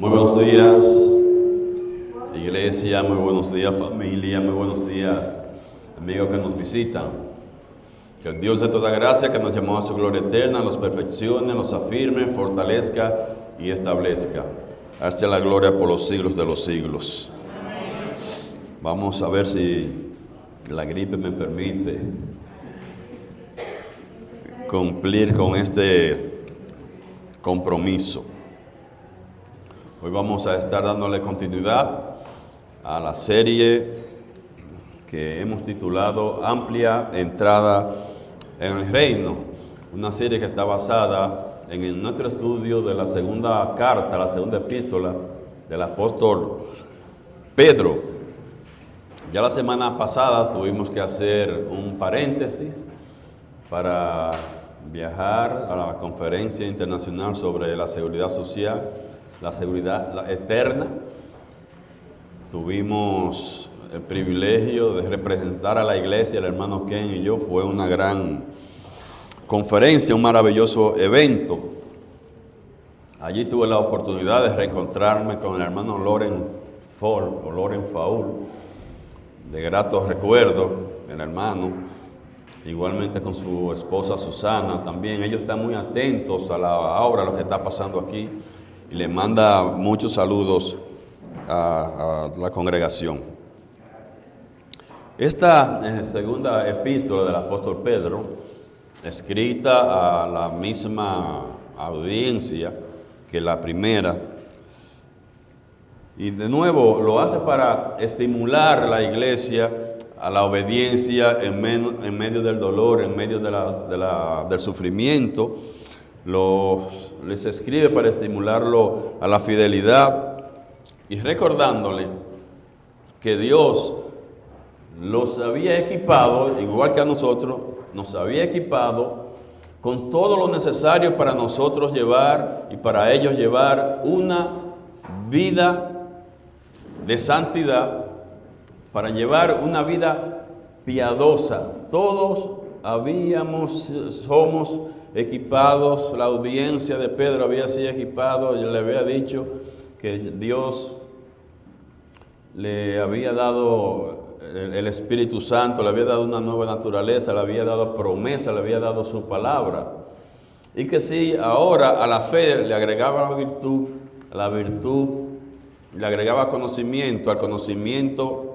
Muy buenos días, iglesia, muy buenos días, familia, muy buenos días, amigos que nos visitan. Que el Dios de toda gracia, que nos llamó a su gloria eterna, los perfeccione, los afirme, fortalezca y establezca. Hacia la gloria por los siglos de los siglos. Vamos a ver si la gripe me permite cumplir con este compromiso. Hoy vamos a estar dándole continuidad a la serie que hemos titulado Amplia Entrada en el Reino, una serie que está basada en nuestro estudio de la segunda carta, la segunda epístola del apóstol Pedro. Ya la semana pasada tuvimos que hacer un paréntesis para viajar a la conferencia internacional sobre la seguridad social, la seguridad eterna. Tuvimos el privilegio de representar a la iglesia, el hermano Ken y yo. Fue una gran conferencia, un maravilloso evento. Allí tuve la oportunidad de reencontrarme con el hermano Loren Faul, de gratos recuerdos, el hermano, igualmente con su esposa Susana también. Ellos están muy atentos a la obra, a lo que está pasando aquí, y le manda muchos saludos a la congregación. Esta segunda epístola del apóstol Pedro, escrita a la misma audiencia que la primera, y de nuevo lo hace para estimular a la iglesia a la obediencia en medio del dolor, en medio del sufrimiento. Les escribe para estimularlo a la fidelidad y recordándole que Dios los había equipado, igual que a nosotros, nos había equipado con todo lo necesario para nosotros llevar y para ellos llevar una vida de santidad, para llevar una vida piadosa. Todos somos equipados. La audiencia de Pedro había sido equipado. Yo le había dicho que Dios le había dado el Espíritu Santo, le había dado una nueva naturaleza, le había dado promesa, le había dado su palabra. Y que si ahora a la fe le agregaba la virtud, a la virtud le agregaba conocimiento, al conocimiento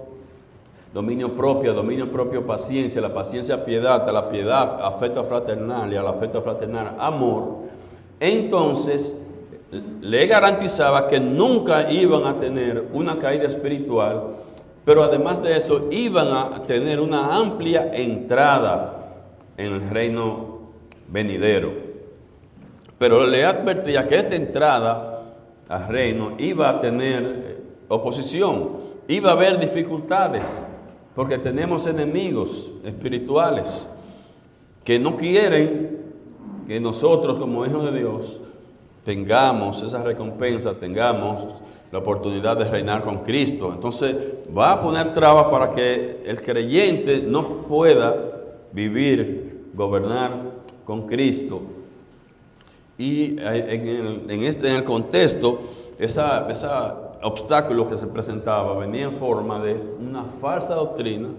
dominio propio paciencia, la paciencia piedad, a la piedad afecto fraternal y al afecto fraternal amor, entonces le garantizaba que nunca iban a tener una caída espiritual, pero además de eso iban a tener una amplia entrada en el reino venidero. Pero le advertía que esta entrada al reino iba a tener oposición, iba a haber dificultades, porque tenemos enemigos espirituales que no quieren que nosotros como hijos de Dios tengamos esa recompensa, tengamos la oportunidad de reinar con Cristo. Entonces va a poner trabas para que el creyente no pueda vivir, gobernar con Cristo. Y en el contexto, esa obstáculo que se presentaba venía en forma de una falsa doctrina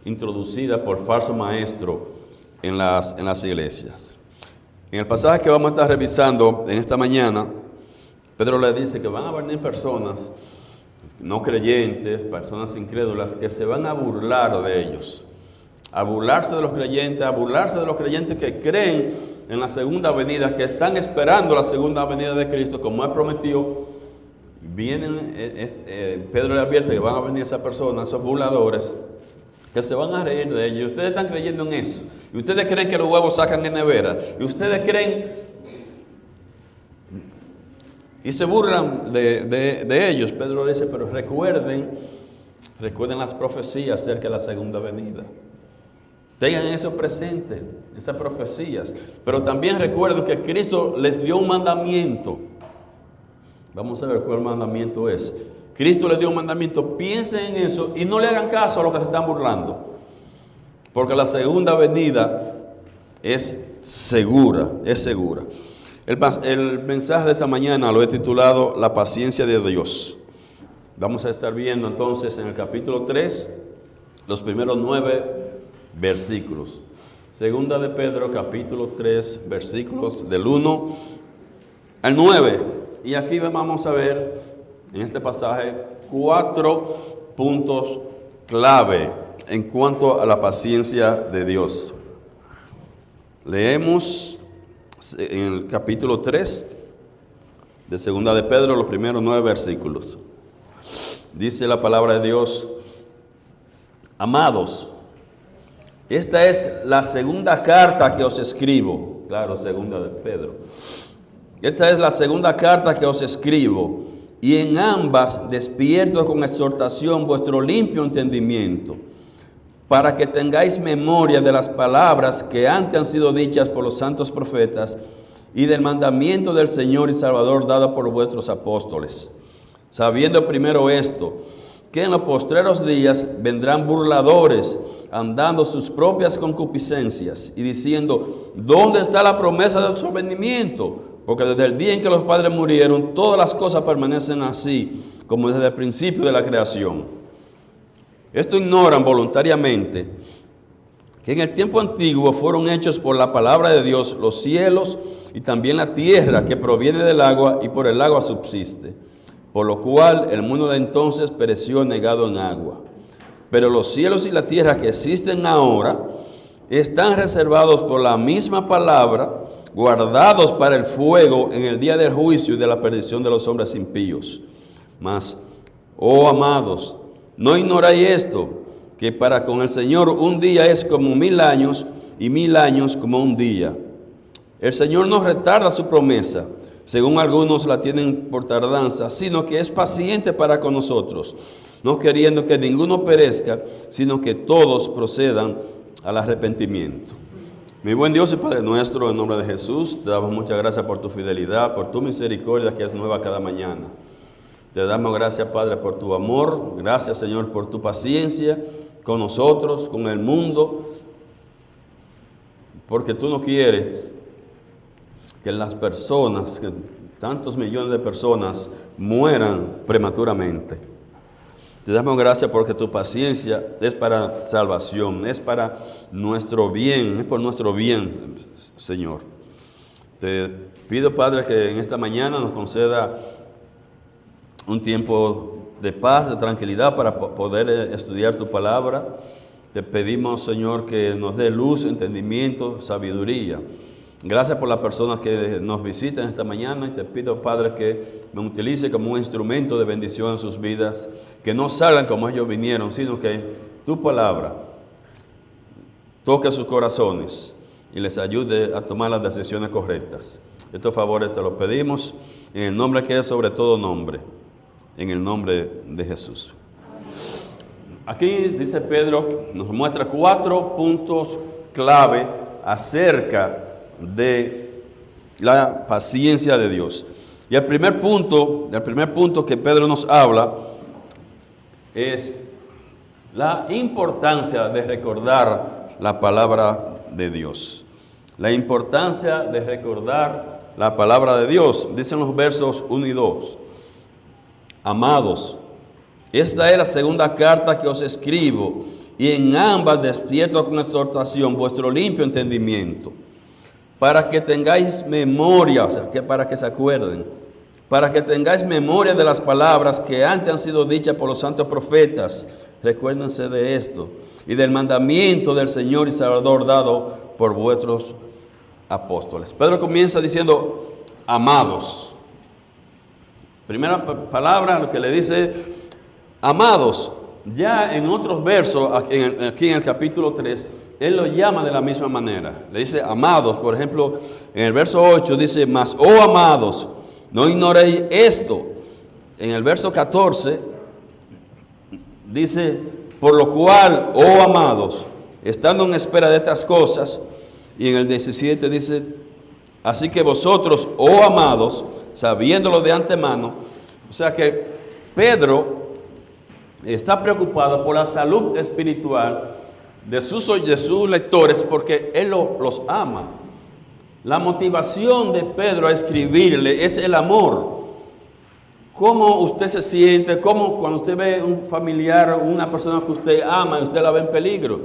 introducida por falso maestro en las iglesias. En el pasaje que vamos a estar revisando en esta mañana, Pedro le dice que van a venir personas no creyentes, personas incrédulas, que se van a burlar de ellos, a burlarse de los creyentes que creen en la segunda venida, que están esperando la segunda venida de Cristo, como Él prometió. Pedro le advierte que van a venir esas personas, esos burladores, que se van a reír de ellos. Y ustedes están creyendo en eso. Y ustedes creen que los huevos sacan de nevera. Y ustedes creen y se burlan de ellos. Pedro dice, pero recuerden las profecías acerca de la segunda venida. Tengan eso presente, esas profecías. Pero también recuerden que Cristo les dio un mandamiento. Vamos a ver cuál mandamiento es. Cristo les dio un mandamiento. Piensen en eso y no le hagan caso a los que se están burlando. Porque la segunda venida es segura, es segura. El mensaje de esta mañana lo he titulado La paciencia de Dios. Vamos a estar viendo entonces en el capítulo 3 los primeros 9 versículos. Segunda de Pedro, capítulo 3, versículos del 1 al 9. Y aquí vamos a ver en este pasaje 4 puntos clave en cuanto a la paciencia de Dios. Leemos en el capítulo 3 de Segunda de Pedro los primeros 9 versículos. Dice la palabra de Dios: amados, esta es la segunda carta que os escribo. Claro, Segunda de Pedro. Esta es la segunda carta que os escribo, y en ambas despierto con exhortación vuestro limpio entendimiento, para que tengáis memoria de las palabras que antes han sido dichas por los santos profetas y del mandamiento del Señor y Salvador dado por vuestros apóstoles. Sabiendo primero esto, que en los postreros días vendrán burladores, andando sus propias concupiscencias y diciendo: ¿dónde está la promesa de su advenimiento? Porque desde el día en que los padres murieron, todas las cosas permanecen así, como desde el principio de la creación. Esto ignoran voluntariamente que en el tiempo antiguo fueron hechos por la palabra de Dios los cielos y también la tierra que proviene del agua y por el agua subsiste, por lo cual el mundo de entonces pereció negado en agua. Pero los cielos y la tierra que existen ahora están reservados por la misma palabra, guardados para el fuego en el día del juicio y de la perdición de los hombres impíos. Mas, oh amados, no ignoráis esto, que para con el Señor un día es como 1000 años y 1000 años como un día. El Señor no retarda su promesa, según algunos la tienen por tardanza, sino que es paciente para con nosotros, no queriendo que ninguno perezca, sino que todos procedan al arrepentimiento. Mi buen Dios y Padre nuestro, en nombre de Jesús, te damos muchas gracias por tu fidelidad, por tu misericordia que es nueva cada mañana. Te damos gracias, Padre, por tu amor. Gracias, Señor, por tu paciencia con nosotros, con el mundo. Porque tú no quieres que las personas, que tantos millones de personas, mueran prematuramente. Te damos gracias porque tu paciencia es para salvación, es para nuestro bien, es por nuestro bien, Señor. Te pido, Padre, que en esta mañana nos conceda un tiempo de paz, de tranquilidad para poder estudiar tu palabra. Te pedimos, Señor, que nos dé luz, entendimiento, sabiduría. Gracias por las personas que nos visitan esta mañana y te pido, Padre, que me utilice como un instrumento de bendición en sus vidas, que no salgan como ellos vinieron, sino que tu palabra toque sus corazones y les ayude a tomar las decisiones correctas. Estos favores te los pedimos en el nombre que es sobre todo nombre, en el nombre de Jesús. Aquí dice Pedro, nos muestra 4 puntos clave acerca de la paciencia de Dios. Y el primer punto que Pedro nos habla es la importancia de recordar la palabra de Dios. La importancia de recordar la palabra de Dios. Dicen los versos 1 y 2. Amados, esta es la segunda carta que os escribo, y en ambas despierto con exhortación vuestro limpio entendimiento, para que tengáis memoria, o sea, que para que se acuerden, para que tengáis memoria de las palabras que antes han sido dichas por los santos profetas. Recuérdense de esto, y del mandamiento del Señor y Salvador dado por vuestros apóstoles. Pedro comienza diciendo, amados. Primera palabra, lo que le dice, amados. Ya en otros versos, aquí en el capítulo 3, él lo llama de la misma manera. Le dice amados, por ejemplo, en el verso 8 dice, mas, oh amados, no ignoréis esto. En el verso 14 dice, por lo cual, oh amados, estando en espera de estas cosas. Y en el 17 dice, así que vosotros, oh amados, sabiéndolo de antemano. O sea que Pedro está preocupado por la salud espiritual de sus lectores porque él los ama. La motivación de Pedro a escribirle es el amor. ¿Cómo usted se siente? ¿Cómo cuando usted ve un familiar, una persona que usted ama y usted la ve en peligro?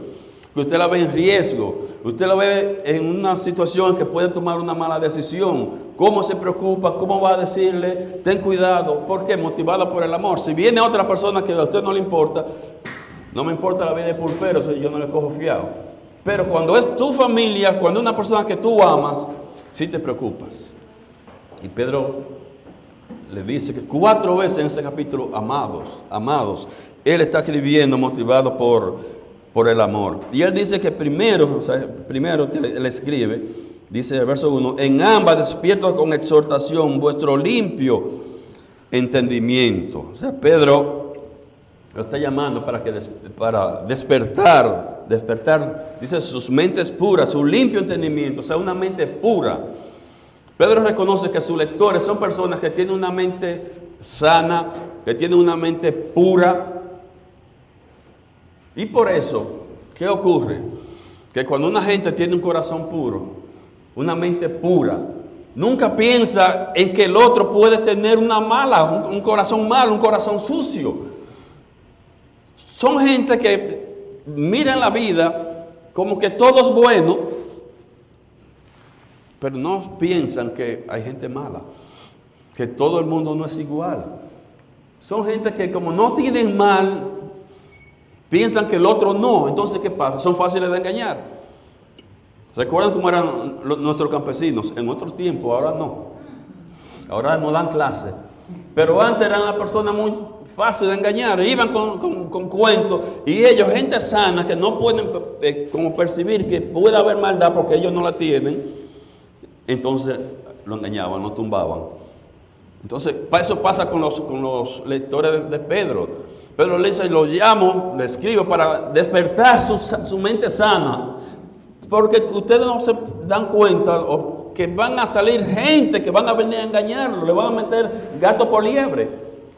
Que usted la ve en riesgo, usted la ve en una situación que puede tomar una mala decisión. ¿Cómo se preocupa? ¿Cómo va a decirle? Ten cuidado. ¿Por qué? Motivada por el amor. Si viene otra persona que a usted no le importa, no me importa la vida de pulpero, si yo no le cojo fiado. Pero cuando es tu familia, cuando es una persona que tú amas, sí te preocupas. Y Pedro le dice que 4 veces en ese capítulo, amados, él está escribiendo motivado por el amor. Y él dice que primero que le escribe, dice el verso 1, en ambas despierto con exhortación vuestro limpio entendimiento. O sea, Pedro lo está llamando para despertar, dice sus mentes puras, su limpio entendimiento, o sea, una mente pura. Pedro reconoce que sus lectores son personas que tienen una mente sana, que tienen una mente pura. Y por eso, ¿qué ocurre? Que cuando una gente tiene un corazón puro, una mente pura, nunca piensa en que el otro puede tener un corazón malo, un corazón sucio. Son gente que miran la vida como que todo es bueno, pero no piensan que hay gente mala, que todo el mundo no es igual. Son gente que como no tienen mal, piensan que el otro no. Entonces, ¿qué pasa? Son fáciles de engañar. ¿Recuerdan cómo eran nuestros campesinos? En otros tiempos, ahora no. Ahora no dan clase. Pero antes eran una persona muy fácil de engañar. Iban con cuentos. Y ellos, gente sana, que no pueden como percibir que puede haber maldad porque ellos no la tienen. Entonces, lo engañaban, lo tumbaban. Entonces, eso pasa con los lectores de Pedro. Pedro le dice, lo llamo, le escribo para despertar su mente sana. Porque ustedes no se dan cuenta que van a salir gente que van a venir a engañarlo, le van a meter gato por liebre.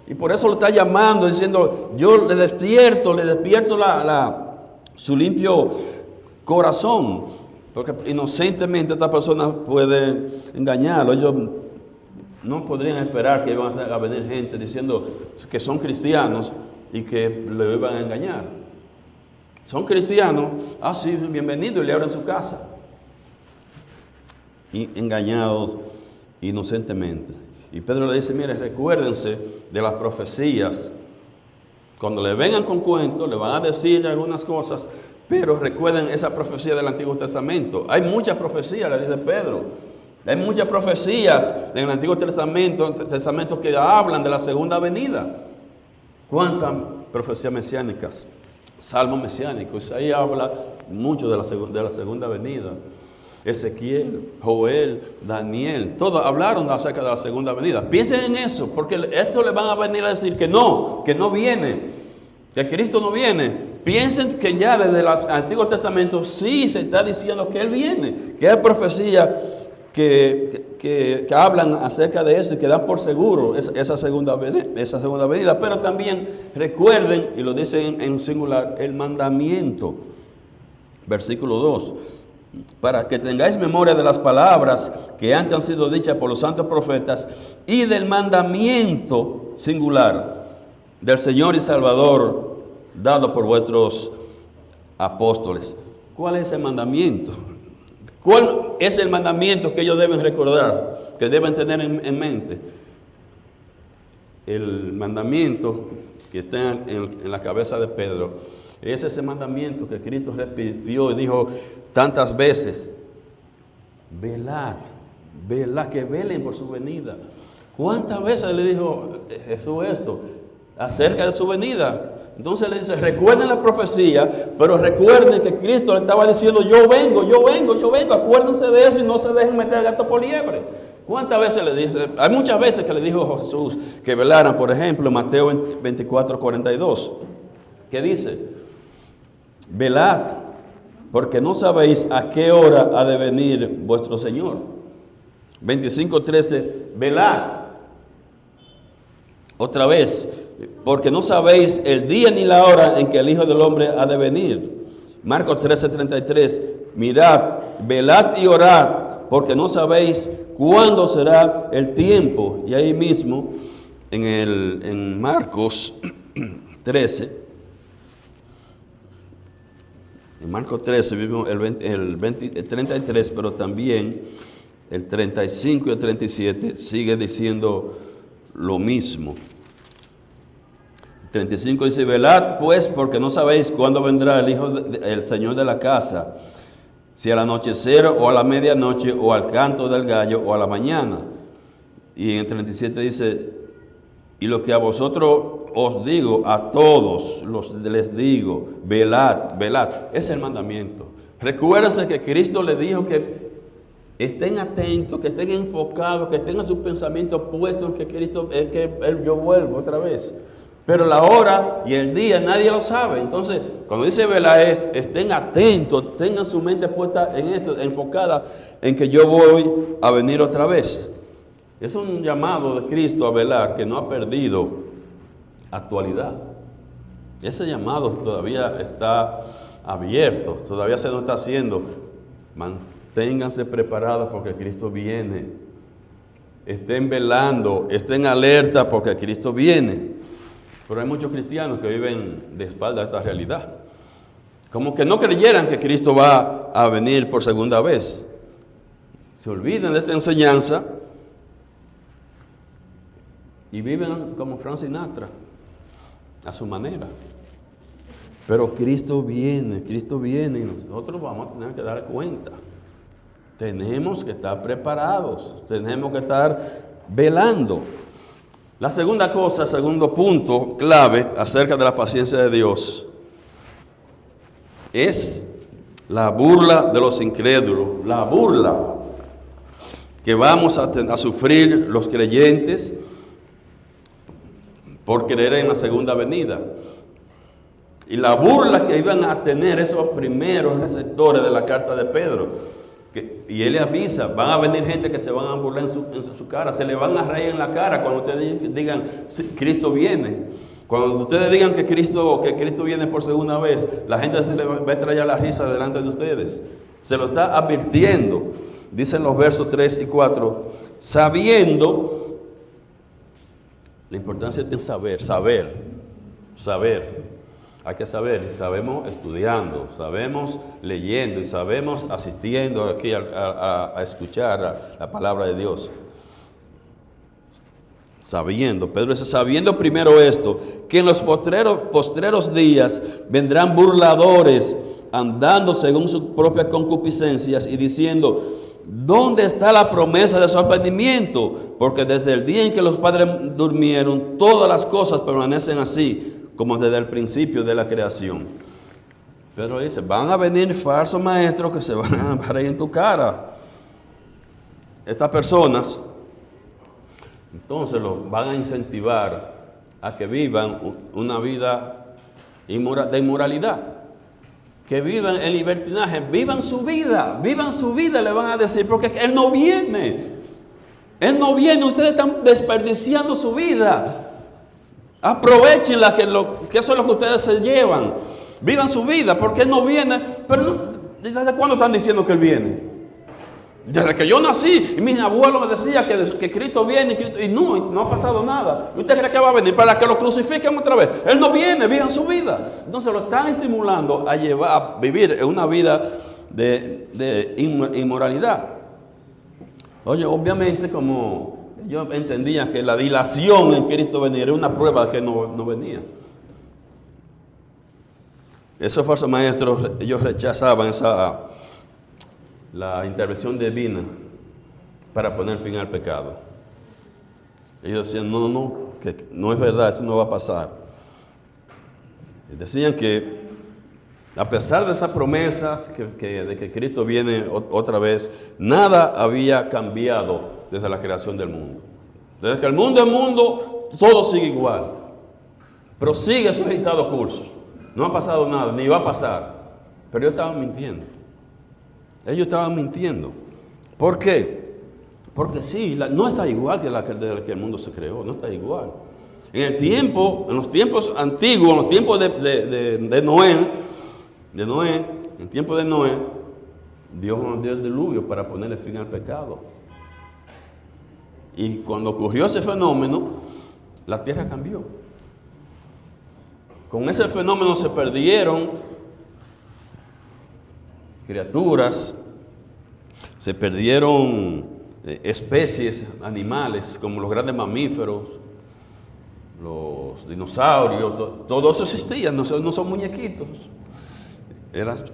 Y por eso lo está llamando, diciendo, yo le despierto su limpio corazón. Porque inocentemente esta persona puede engañarlo. Ellos no podrían esperar que iban a venir gente diciendo que son cristianos y que le iban a engañar. Son cristianos, sí, bienvenido, y le abren su casa. Y engañados inocentemente. Y Pedro le dice, mire, recuérdense de las profecías. Cuando le vengan con cuentos, le van a decir algunas cosas, pero recuerden esa profecía del Antiguo Testamento. Hay muchas profecías, le dice Pedro. Hay muchas profecías en el Antiguo Testamento que hablan de la segunda venida. ¿Cuántas profecías mesiánicas? Salmos mesiánicos. Ahí habla mucho de la segunda venida. Ezequiel, Joel, Daniel, todos hablaron acerca de la segunda venida. Piensen en eso, porque esto le van a venir a decir que no viene, que Cristo no viene. Piensen que ya desde el Antiguo Testamento sí se está diciendo que Él viene, que hay profecías que hablan acerca de eso y que dan por seguro esa segunda venida. Pero también recuerden, y lo dicen en singular, el mandamiento. Versículo 2. Para que tengáis memoria de las palabras que antes han sido dichas por los santos profetas y del mandamiento singular del Señor y Salvador dado por vuestros apóstoles. ¿Cuál es el mandamiento? ¿Cuál es el mandamiento que ellos deben recordar, que deben tener en mente? El mandamiento que está en la cabeza de Pedro es ese mandamiento que Cristo repitió y dijo tantas veces: velad, que velen por su venida. ¿Cuántas veces le dijo Jesús esto acerca de su venida? Entonces le dice, recuerden la profecía, pero recuerden que Cristo le estaba diciendo, yo vengo, acuérdense de eso y no se dejen meter gato por liebre. ¿Cuántas veces le dijo? Hay muchas veces que le dijo Jesús que velaran, por ejemplo, en Mateo 24:42, que dice, velad, porque no sabéis a qué hora ha de venir vuestro Señor. 25:13, velad. Otra vez, porque no sabéis el día ni la hora en que el Hijo del Hombre ha de venir. Marcos 13:33, mirad, velad y orad, porque no sabéis cuándo será el tiempo. Y ahí mismo, en Marcos 13, en Marcos 13 vimos el 33, pero también el 35 y el 37 sigue diciendo lo mismo. 35 dice, velad pues, porque no sabéis cuándo vendrá el Señor de la casa, si al anochecer o a la medianoche o al canto del gallo o a la mañana. Y en el 37 dice, y lo que a vosotros os digo, a todos les digo, velad, velad. Ese es el mandamiento. Recuérdense que Cristo les dijo que estén atentos, que estén enfocados, que tengan sus pensamientos puestos en que Cristo, yo vuelvo otra vez. Pero la hora y el día nadie lo sabe. Entonces, cuando dice velar estén atentos, tengan su mente puesta en esto, enfocada en que yo voy a venir otra vez. Es un llamado de Cristo a velar que no ha perdido actualidad. Ese llamado todavía está abierto, todavía se nos está haciendo. Manténganse preparados porque Cristo viene. Estén velando, estén alerta porque Cristo viene. Pero hay muchos cristianos que viven de espalda a esta realidad. Como que no creyeran que Cristo va a venir por segunda vez. Se olvidan de esta enseñanza y viven como Frank Sinatra, a su manera. Pero Cristo viene y nosotros vamos a tener que dar cuenta. Tenemos que estar preparados, tenemos que estar velando. La segunda cosa, segundo punto clave acerca de la paciencia de Dios es la burla de los incrédulos, la burla que vamos a sufrir los creyentes por creer en la segunda venida. Y la burla que iban a tener esos primeros receptores de la carta de Pedro. Y él le avisa, van a venir gente que se van a burlar en su cara, se le van a reír en la cara cuando ustedes digan, Cristo viene. Cuando ustedes digan que Cristo viene por segunda vez, la gente se le va a traer la risa delante de ustedes. Se lo está advirtiendo. Dicen los versos 3 y 4, sabiendo, la importancia de saber. Hay que saber, y sabemos estudiando, sabemos leyendo y sabemos asistiendo aquí a escuchar la palabra de Dios. Sabiendo, Pedro dice, sabiendo primero esto, que en los postreros días vendrán burladores, andando según sus propias concupiscencias y diciendo, ¿dónde está la promesa de su advenimiento? Porque desde el día en que los padres durmieron, todas las cosas permanecen así, como desde el principio de la creación. Pedro dice, van a venir falsos maestros que se van a parar en tu cara. Estas personas, entonces los van a incentivar a que vivan una vida de inmoralidad, que vivan en libertinaje, vivan su vida, le van a decir, porque Él no viene, ustedes están desperdiciando su vida. Aprovechenla, que eso es lo que ustedes se llevan. Vivan su vida, porque Él no viene. Pero ¿desde cuándo están diciendo que Él viene? Desde que yo nací, y mi abuelo me decía que Cristo viene, y no ha pasado nada. ¿Usted cree que va a venir para que lo crucifiquen otra vez? Él no viene, vivan su vida. Entonces lo están estimulando a vivir una vida de inmoralidad. Oye, obviamente como yo entendía que la dilación en Cristo venir era una prueba de que no venía. Esos falsos maestros, ellos rechazaban la intervención divina para poner fin al pecado. Ellos decían, que no es verdad, eso no va a pasar. Y decían que a pesar de esas promesas de que Cristo viene otra vez, nada había cambiado desde la creación del mundo. Desde que el mundo es mundo, todo sigue igual. Pero sigue su agitado curso. No ha pasado nada, ni va a pasar. Pero ellos estaban mintiendo. ¿Por qué? Porque sí, no está igual que desde que el mundo se creó, no está igual. En los tiempos antiguos, en los tiempos de Noé, en el tiempo de Noé, Dios mandó el diluvio para ponerle fin al pecado. Y cuando ocurrió ese fenómeno, la tierra cambió. Con ese fenómeno se perdieron criaturas, se perdieron especies animales como los grandes mamíferos, los dinosaurios, todo eso existía, no son muñequitos.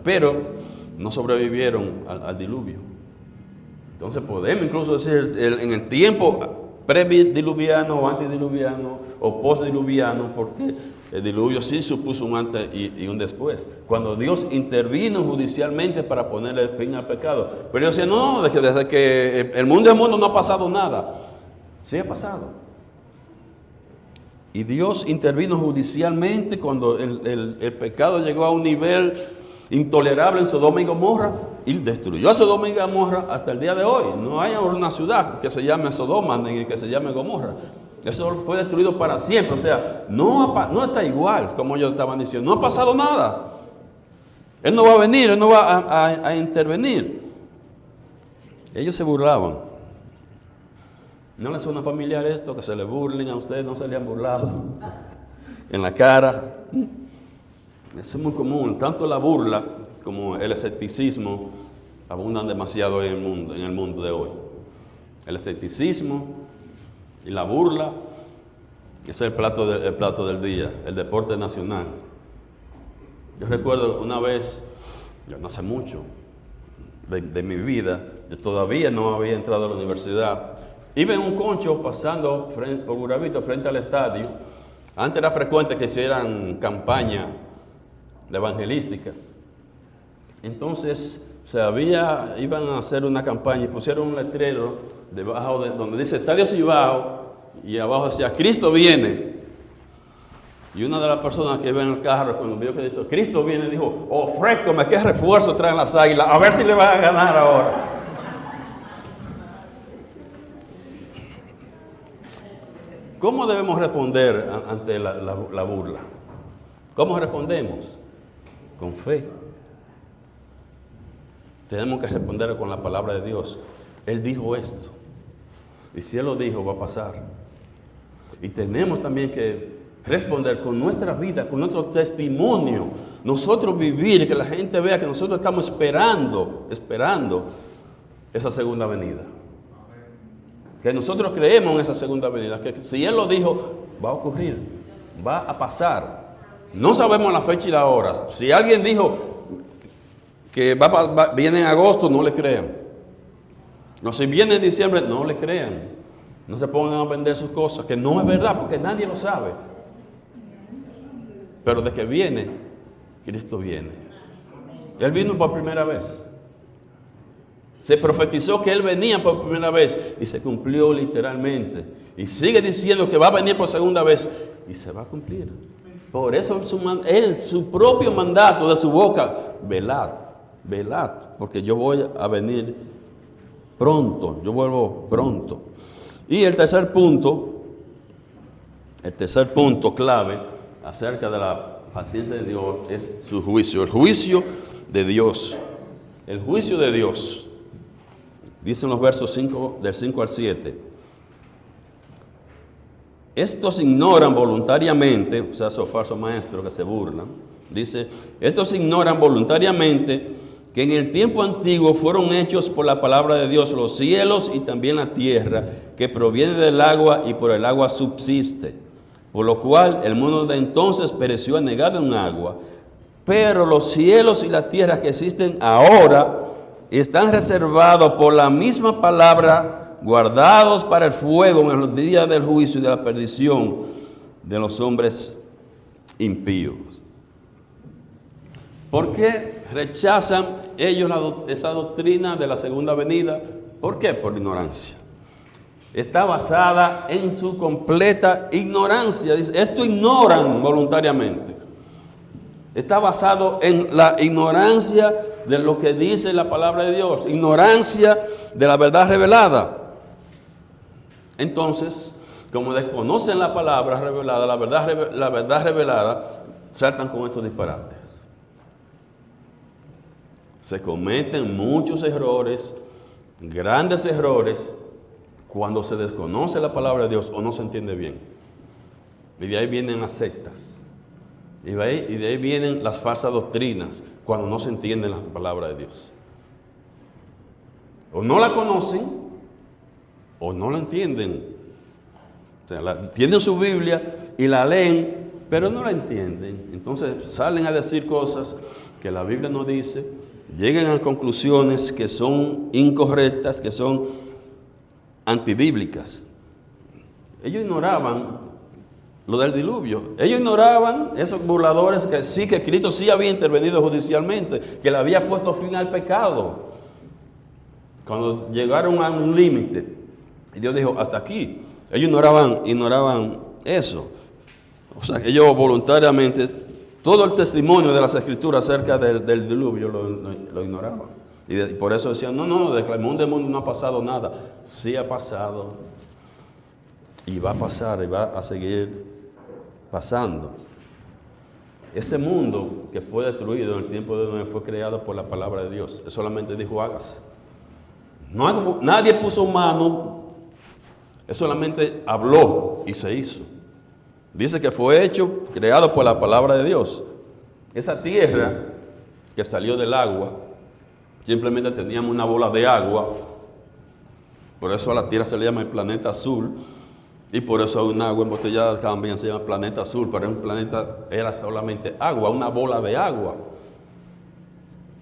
Pero no sobrevivieron al diluvio. Entonces podemos incluso decir, en el tiempo prediluviano o antediluviano o postdiluviano, porque el diluvio sí supuso un antes y un después. Cuando Dios intervino judicialmente para ponerle fin al pecado. Pero yo decía, no, desde que el mundo no ha pasado nada. Sí ha pasado. Y Dios intervino judicialmente cuando el pecado llegó a un nivel intolerable en Sodoma y Gomorra y destruyó a Sodoma y Gomorra hasta el día de hoy. No hay una ciudad que se llame Sodoma ni que se llame Gomorra. Eso fue destruido para siempre. O sea, no está igual como ellos estaban diciendo. No ha pasado nada. Él no va a venir, Él no va a intervenir. Ellos se burlaban. ¿No les suena familiar esto? Que se le burlen a ustedes, no se le han burlado en la cara. Eso es muy común. Tanto la burla como el escepticismo abundan demasiado en el mundo de hoy. El escepticismo y la burla, ese es el plato del día, el deporte nacional. Yo recuerdo una vez, no hace mucho de mi vida, yo todavía no había entrado a la universidad. Iba en un concho pasando por Burabito frente al estadio. Antes era frecuente que hicieran campaña de evangelística. Entonces, iban a hacer una campaña y pusieron un letrero debajo donde dice Estadio Cibao y abajo decía Cristo viene. Y una de las personas que iba en el carro cuando vio que dijo Cristo viene dijo, oh fresco, qué refuerzo traen las águilas, a ver si le van a ganar ahora. ¿Cómo debemos responder ante la burla? ¿Cómo respondemos? Con fe. Tenemos que responder con la palabra de Dios. Él dijo esto. Y si Él lo dijo, va a pasar. Y tenemos también que responder con nuestra vida, con nuestro testimonio. Nosotros vivir, que la gente vea que nosotros estamos esperando esa segunda venida. Que nosotros creemos en esa segunda venida, que si Él lo dijo, va a ocurrir, va a pasar. No sabemos la fecha y la hora. Si alguien dijo que viene en agosto, no le crean. No, si viene en diciembre, no le crean. No se pongan a vender sus cosas, que no es verdad, porque nadie lo sabe. Pero de que viene, Cristo viene. Él vino por primera vez. Se profetizó que Él venía por primera vez y se cumplió literalmente. Y sigue diciendo que va a venir por segunda vez y se va a cumplir. Por eso su propio mandato de su boca, velad, porque yo voy a venir pronto, yo vuelvo pronto. Y el tercer punto clave acerca de la paciencia de Dios es su juicio, el juicio de Dios. El juicio de Dios. Dicen los versos del 5 al 7. Estos ignoran voluntariamente, o sea, esos falsos maestros que se burlan, dice, estos ignoran voluntariamente que en el tiempo antiguo fueron hechos por la palabra de Dios los cielos y también la tierra, que proviene del agua y por el agua subsiste, por lo cual el mundo de entonces pereció anegado en agua, pero los cielos y la tierra que existen ahora están reservados por la misma palabra, guardados para el fuego en los días del juicio y de la perdición de los hombres impíos. ¿Por qué rechazan ellos esa doctrina de la segunda venida? ¿Por qué? Por ignorancia. Está basada en su completa ignorancia. Dice, esto ignoran voluntariamente. Está basado en la ignorancia de lo que dice la palabra de Dios, ignorancia de la verdad revelada. Entonces, como desconocen la palabra revelada, la verdad revelada, saltan con estos disparates. Se cometen muchos errores, grandes errores, cuando se desconoce la palabra de Dios o no se entiende bien. Y de ahí vienen las sectas. Y de ahí vienen las falsas doctrinas, cuando no se entiende la palabra de Dios. O no la conocen, o no la entienden. O sea, tienen su Biblia y la leen, pero no la entienden. Entonces salen a decir cosas que la Biblia no dice, llegan a conclusiones que son incorrectas, que son antibíblicas. Ellos ignoraban lo del diluvio. Ellos ignoraban, esos burladores, que Cristo sí había intervenido judicialmente, que le había puesto fin al pecado. Cuando llegaron a un límite, y Dios dijo, hasta aquí. Ellos ignoraban eso. O sea, ellos voluntariamente, todo el testimonio de las Escrituras acerca del diluvio lo ignoraban. Y por eso decían, no, desde el mundo no ha pasado nada. Sí ha pasado. Y va a pasar, y va a seguir pasando. Ese mundo que fue destruido en el tiempo de Noé fue creado por la palabra de Dios. Él solamente dijo, hágase. Nadie puso mano, él solamente habló y se hizo. Dice que fue hecho, creado por la palabra de Dios. Esa tierra que salió del agua, simplemente teníamos una bola de agua, por eso a la tierra se le llama el planeta azul, y por eso un agua embotellada también se llama planeta azul, pero un planeta era solamente agua, una bola de agua.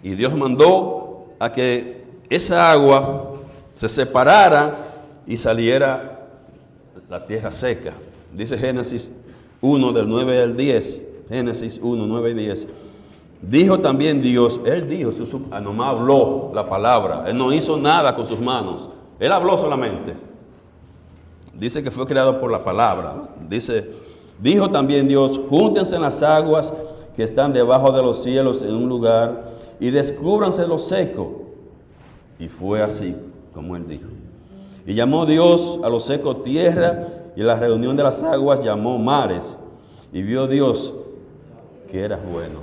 Y Dios mandó a que esa agua se separara y saliera la tierra seca. Dice Génesis 1, del 9 al 10, Génesis 1, 9 y 10. Dijo también Dios, Él dijo, nomás habló la palabra, Él no hizo nada con sus manos, Él habló solamente. Dice que fue creado por la palabra, ¿no? Dice, dijo también Dios, júntense las aguas que están debajo de los cielos en un lugar y descúbranse lo seco. Y fue así, como Él dijo. Y llamó Dios a lo seco tierra, y la reunión de las aguas llamó mares. Y vio Dios que era bueno.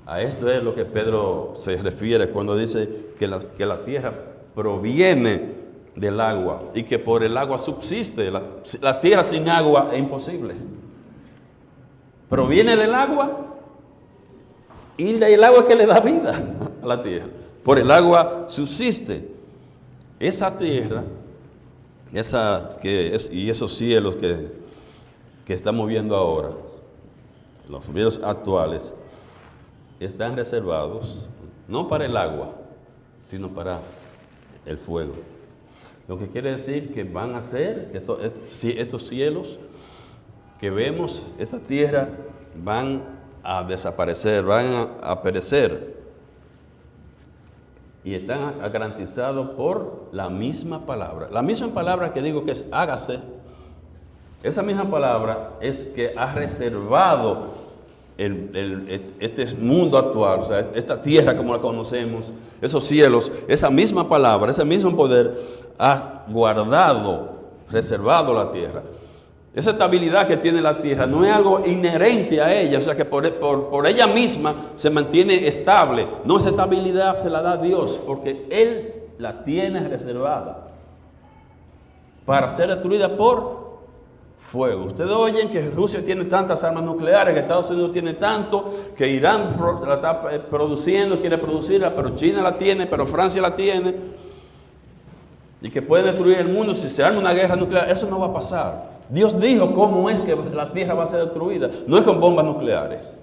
A esto es lo que Pedro se refiere cuando dice que la tierra proviene del agua y que por el agua subsiste. La tierra sin agua es imposible. Proviene del agua y el agua que le da vida a la tierra. Por el agua subsiste. Esa tierra, y esos cielos que estamos viendo ahora, los cielos actuales, están reservados no para el agua, sino para el fuego. Lo que quiere decir que van a ser, estos cielos que vemos, esta tierra, van a desaparecer, van a perecer. Y están garantizados por la misma palabra. La misma palabra que digo que es hágase, esa misma palabra es que ha reservado este mundo actual, o sea, esta tierra como la conocemos, esos cielos, esa misma palabra, ese mismo poder ha guardado, reservado la tierra. Esa estabilidad que tiene la tierra no es algo inherente a ella, o sea que por ella misma se mantiene estable. No, esa estabilidad se la da Dios, porque Él la tiene reservada para ser destruida por fuego. Ustedes oyen que Rusia tiene tantas armas nucleares, que Estados Unidos tiene tanto, que Irán la está produciendo, quiere producirla, pero China la tiene, pero Francia la tiene, y que puede destruir el mundo si se arma una guerra nuclear. Eso no va a pasar. Dios dijo cómo es que la tierra va a ser destruida. No es con bombas nucleares.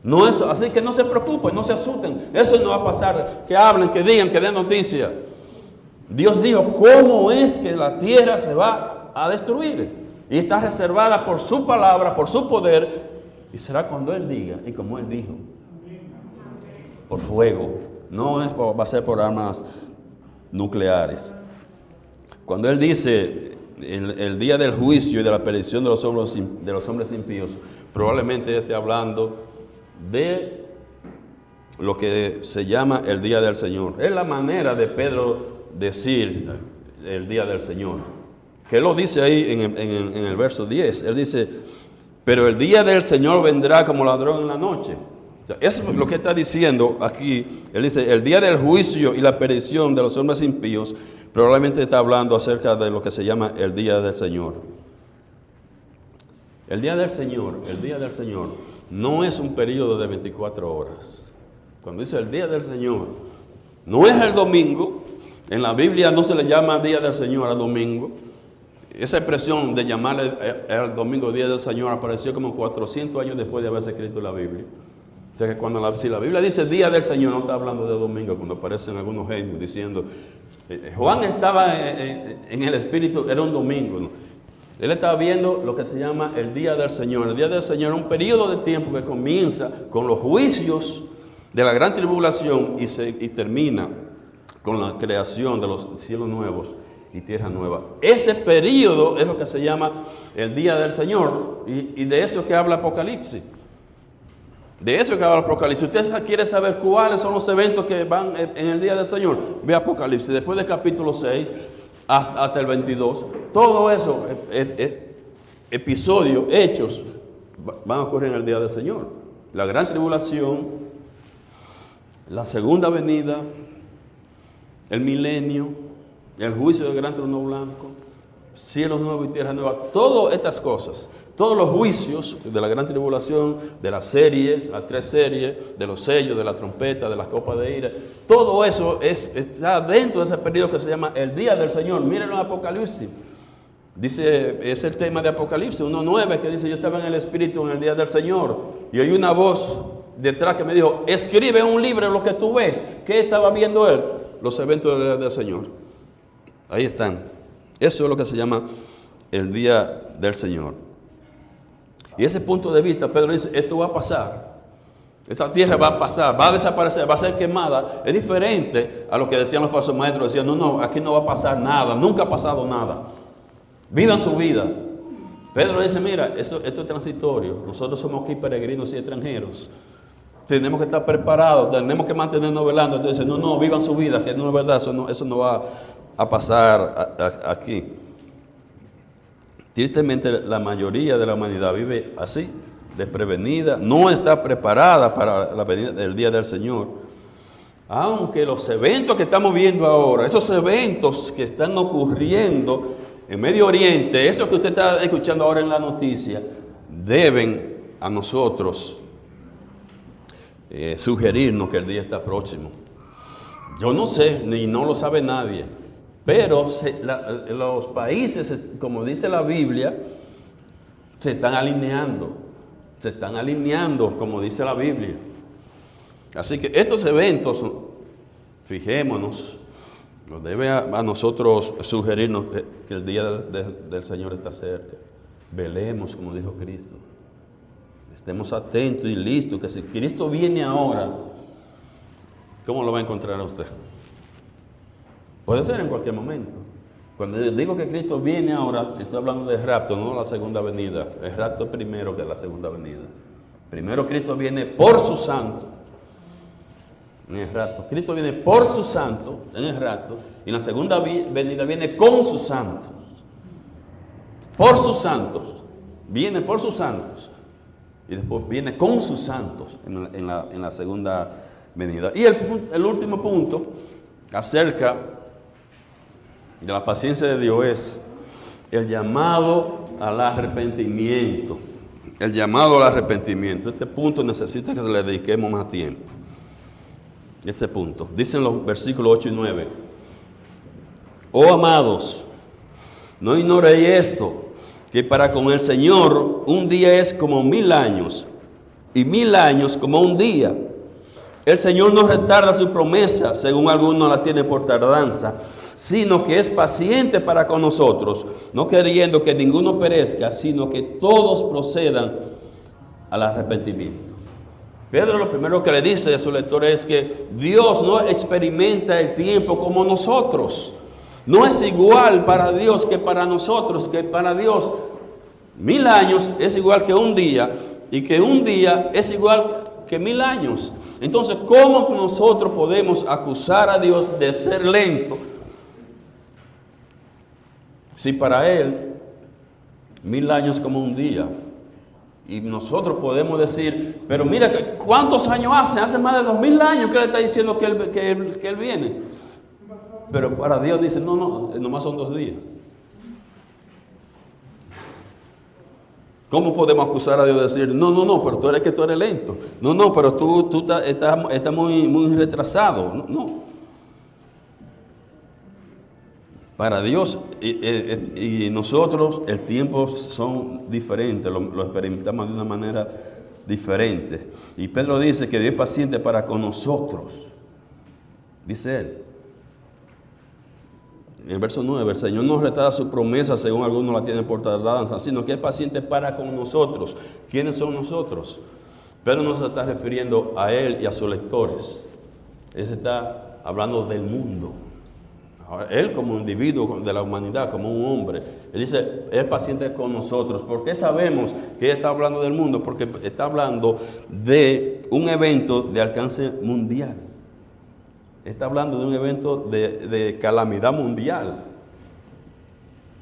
No es, así que no se preocupen, no se asusten. Eso no va a pasar. Que hablen, que digan, que den noticia. Dios dijo cómo es que la tierra se va a destruir. Y está reservada por su palabra, por su poder. Y será cuando Él diga y como Él dijo. Por fuego. No va a ser por armas nucleares. Cuando Él dice el día del juicio y de la perdición de los hombres impíos, probablemente esté hablando de lo que se llama el día del Señor. Es la manera de Pedro decir el día del Señor, que él lo dice ahí en el verso 10. Él dice, pero el día del Señor vendrá como ladrón en la noche. O sea, eso es lo que está diciendo aquí. Él dice, el día del juicio y la perdición de los hombres impíos, probablemente está hablando acerca de lo que se llama el día del Señor. El día del Señor no es un periodo de 24 horas. Cuando dice el día del Señor, no es el domingo. En la Biblia no se le llama día del Señor al domingo. Esa expresión de llamarle al domingo día del Señor apareció como 400 años después de haberse escrito la Biblia. O sea que si la Biblia dice día del Señor, no está hablando de domingo, cuando aparecen algunos genios diciendo, Juan estaba en el Espíritu, era un domingo, ¿no? Él estaba viendo lo que se llama el día del Señor. El día del Señor es un periodo de tiempo que comienza con los juicios de la gran tribulación y termina con la creación de los cielos nuevos y tierra nueva. Ese periodo es lo que se llama el día del Señor, y de eso que habla Apocalipsis. De eso que habla Apocalipsis. Si usted quiere saber cuáles son los eventos que van en el día del Señor, ve Apocalipsis. Después del capítulo 6 hasta el 22, todo eso, episodios, hechos, van a ocurrir en el día del Señor. La gran tribulación, la segunda venida, el milenio, el juicio del gran trono blanco, cielos nuevos y tierra nueva, todas estas cosas, todos los juicios de la gran tribulación, de las series, las 3 series, de los sellos, de la trompeta, de las copas de ira, todo eso está dentro de ese periodo que se llama el día del Señor. Mírenlo en Apocalipsis. Dice, es el tema de Apocalipsis 1:9, que dice, yo estaba en el Espíritu en el día del Señor, y oí una voz detrás que me dijo, escribe un libro lo que tú ves. ¿Qué estaba viendo él? Los eventos del día del Señor. Ahí están. Eso es lo que se llama el día del Señor. Y ese punto de vista, Pedro dice, esto va a pasar. Esta tierra va a pasar, va a desaparecer, va a ser quemada. Es diferente a lo que decían los falsos maestros. Decían, no, aquí no va a pasar nada, nunca ha pasado nada. Vivan su vida. Pedro dice, mira, esto es transitorio. Nosotros somos aquí peregrinos y extranjeros. Tenemos que estar preparados, tenemos que mantenernos velando. Entonces, no, vivan su vida, que no es verdad, eso no va a pasar aquí. Tristemente, la mayoría de la humanidad vive así, desprevenida, no está preparada para la venida del día del Señor. Aunque los eventos que estamos viendo ahora, esos eventos que están ocurriendo en Medio Oriente, eso que usted está escuchando ahora en la noticia, deben a nosotros sugerirnos que el día está próximo. Yo no sé, ni no lo sabe nadie, pero los países, como dice la Biblia, se están alineando, como dice la Biblia. Así que estos eventos, fijémonos, nos debe a nosotros sugerirnos que el día del Señor está cerca. Velemos, como dijo Cristo. Estemos atentos y listos, que si Cristo viene ahora, ¿cómo lo va a encontrar a usted? Puede ser en cualquier momento. Cuando digo que Cristo viene ahora, estoy hablando de rapto, no la segunda venida. El rapto es primero que la segunda venida. Primero Cristo viene por su santo, en el rapto. Cristo viene por su santo, en el rapto, y en la segunda venida viene con sus santos. Por sus santos. Viene por sus santos. Y después viene con sus santos en la segunda venida. Y el último punto acerca de la paciencia de Dios es el llamado al arrepentimiento. El llamado al arrepentimiento. Este punto necesita que le dediquemos más tiempo. Este punto. Dicen los versículos 8 y 9. Oh amados, no ignoréis esto, que para con el Señor un día es como 1000 años, y 1000 años como un día. El Señor no retarda su promesa, según algunos la tienen por tardanza, sino que es paciente para con nosotros, no queriendo que ninguno perezca, sino que todos procedan al arrepentimiento. Pedro lo primero que le dice a su lector es que Dios no experimenta el tiempo como nosotros. No es igual para Dios que para nosotros, que para Dios 1000 años es igual que un día, y que un día es igual que 1000 años. Entonces, ¿cómo nosotros podemos acusar a Dios de ser lento si para Él 1000 años como un día? Y nosotros podemos decir, pero mira, ¿cuántos años hace? Hace más de 2000 años que Él está diciendo que Él viene. Pero para Dios dice, no, nomás son 2 días. ¿Cómo podemos acusar a Dios de decir, no, pero tú eres lento? No, pero tú estás muy retrasado. No. Para Dios y nosotros el tiempo son diferentes, lo experimentamos de una manera diferente. Y Pedro dice que Dios es paciente para con nosotros, dice él. En el verso 9, el Señor no retarda su promesa según algunos la tienen por tardanza, sino que es paciente para con nosotros. ¿Quiénes son nosotros? Pedro no se está refiriendo a él y a sus lectores. Él se está hablando del mundo. Él como individuo de la humanidad, como un hombre, él dice, es paciente con nosotros. ¿Por qué sabemos que él está hablando del mundo? Porque está hablando de un evento de alcance mundial. Está hablando de un evento de calamidad mundial.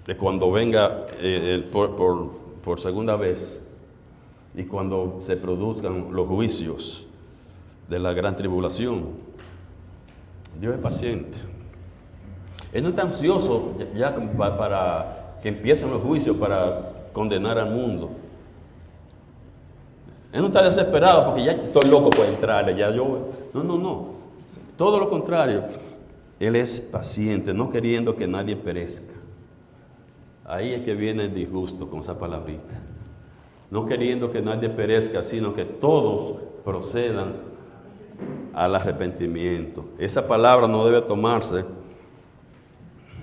De cuando venga por segunda vez y cuando se produzcan los juicios de la gran tribulación. Dios es paciente. Él no está ansioso ya para que empiecen los juicios para condenar al mundo. Él no está desesperado porque ya estoy loco por entrar. No. Todo lo contrario. Él es paciente, no queriendo que nadie perezca. Ahí es que viene el disgusto con esa palabrita. No queriendo que nadie perezca, sino que todos procedan al arrepentimiento. Esa palabra no debe tomarse.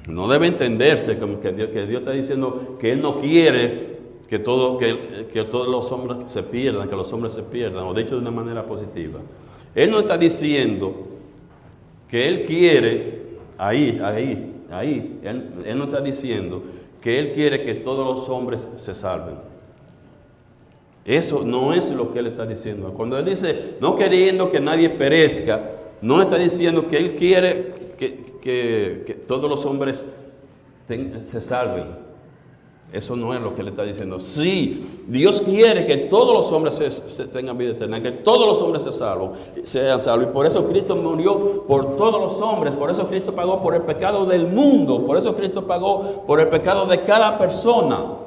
No debe entenderse como que Dios está diciendo que Él no quiere que todos los hombres se pierdan, que los hombres se pierdan, o dicho de una manera positiva. Él no está diciendo que Él quiere, Él no está diciendo que Él quiere que todos los hombres se salven. Eso no es lo que Él está diciendo. Cuando Él dice, no queriendo que nadie perezca, no está diciendo que Él quiere que todos los hombres se salven. Eso no es lo que le está diciendo. Sí, Dios quiere que todos los hombres se tengan vida eterna, que todos los hombres sean salvos. Y por eso Cristo murió por todos los hombres. Por eso Cristo pagó por el pecado del mundo. Por eso Cristo pagó por el pecado de cada persona.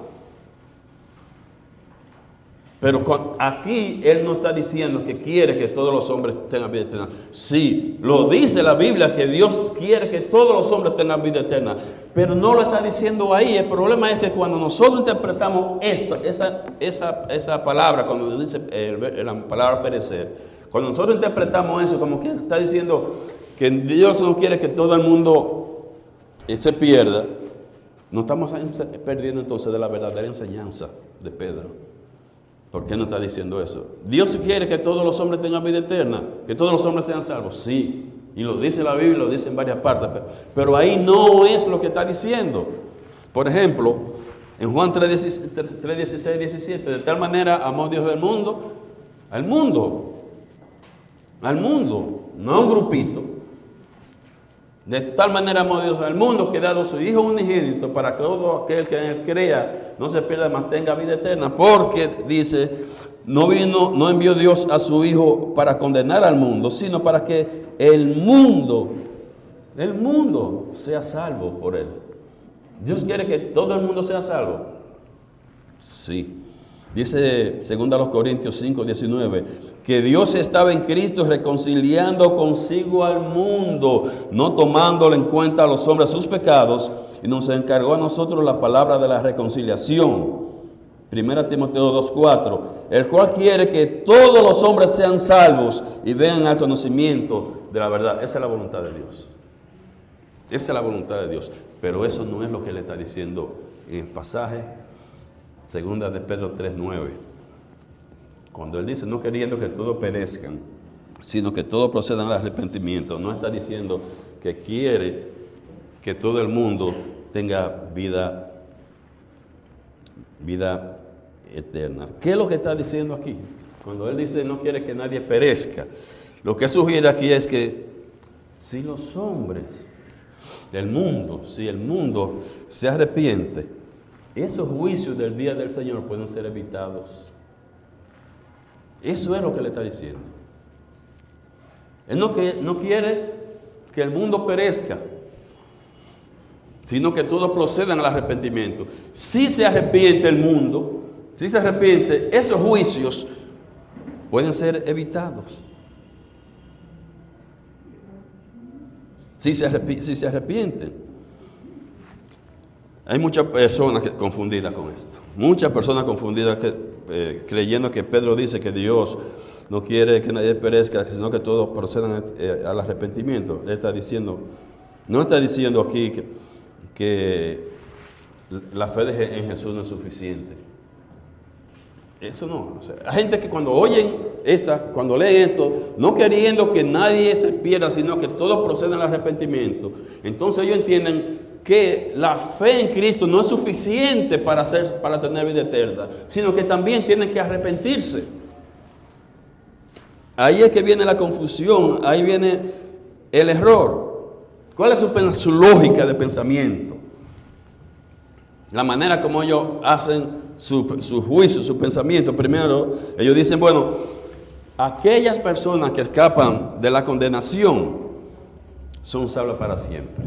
Pero aquí Él no está diciendo que quiere que todos los hombres tengan vida eterna. Sí, lo dice la Biblia que Dios quiere que todos los hombres tengan vida eterna. Pero no lo está diciendo ahí. El problema es que cuando nosotros interpretamos esa palabra, cuando dice la palabra perecer, cuando nosotros interpretamos eso como que está diciendo que Dios no quiere que todo el mundo se pierda, no estamos perdiendo entonces de la verdadera enseñanza de Pedro. ¿Por qué no está diciendo eso? Dios quiere que todos los hombres tengan vida eterna, que todos los hombres sean salvos. Sí, y lo dice la Biblia, lo dice en varias partes, pero ahí no es lo que está diciendo. Por ejemplo, en Juan 3, 16, 17, de tal manera amó Dios al mundo, no a un grupito. De tal manera amó Dios al mundo que ha dado su Hijo unigénito para que todo aquel que en Él crea no se pierda, mas tenga vida eterna. Porque dice, no envió Dios a su Hijo para condenar al mundo, sino para que el mundo sea salvo por Él. Dios quiere que todo el mundo sea salvo. Sí. Dice 2 Corintios 5, 19, que Dios estaba en Cristo reconciliando consigo al mundo, no tomándole en cuenta a los hombres sus pecados, y nos encargó a nosotros la palabra de la reconciliación. 1 Timoteo 2, 4, el cual quiere que todos los hombres sean salvos y vengan al conocimiento de la verdad. Esa es la voluntad de Dios. Esa es la voluntad de Dios. Pero eso no es lo que le está diciendo en el pasaje. Segunda de Pedro 3:9, cuando él dice, no queriendo que todos perezcan, sino que todos procedan al arrepentimiento, no está diciendo que quiere que todo el mundo tenga vida eterna. ¿Qué es lo que está diciendo aquí? Cuando él dice, no quiere que nadie perezca, lo que sugiere aquí es que si los hombres del mundo, si el mundo se arrepiente, esos juicios del día del Señor pueden ser evitados. Eso es lo que le está diciendo. Él no quiere que el mundo perezca, sino que todos procedan al arrepentimiento. Si se arrepiente el mundo, si se arrepiente, esos juicios pueden ser evitados. Si se arrepienten. Hay muchas personas confundidas con esto. Muchas personas confundidas creyendo que Pedro dice que Dios no quiere que nadie perezca, sino que todos procedan al arrepentimiento. Él está diciendo, no está diciendo aquí que la fe en Jesús no es suficiente. Eso no. O sea, hay gente que cuando leen esto, no queriendo que nadie se pierda, sino que todos procedan al arrepentimiento, entonces ellos entienden que la fe en Cristo no es suficiente para tener vida eterna, sino que también tienen que arrepentirse. Ahí es que viene la confusión, ahí viene el error. ¿Cuál es su lógica de pensamiento? La manera como ellos hacen su juicio, su pensamiento. Primero, ellos dicen, bueno, aquellas personas que escapan de la condenación son salvas para siempre.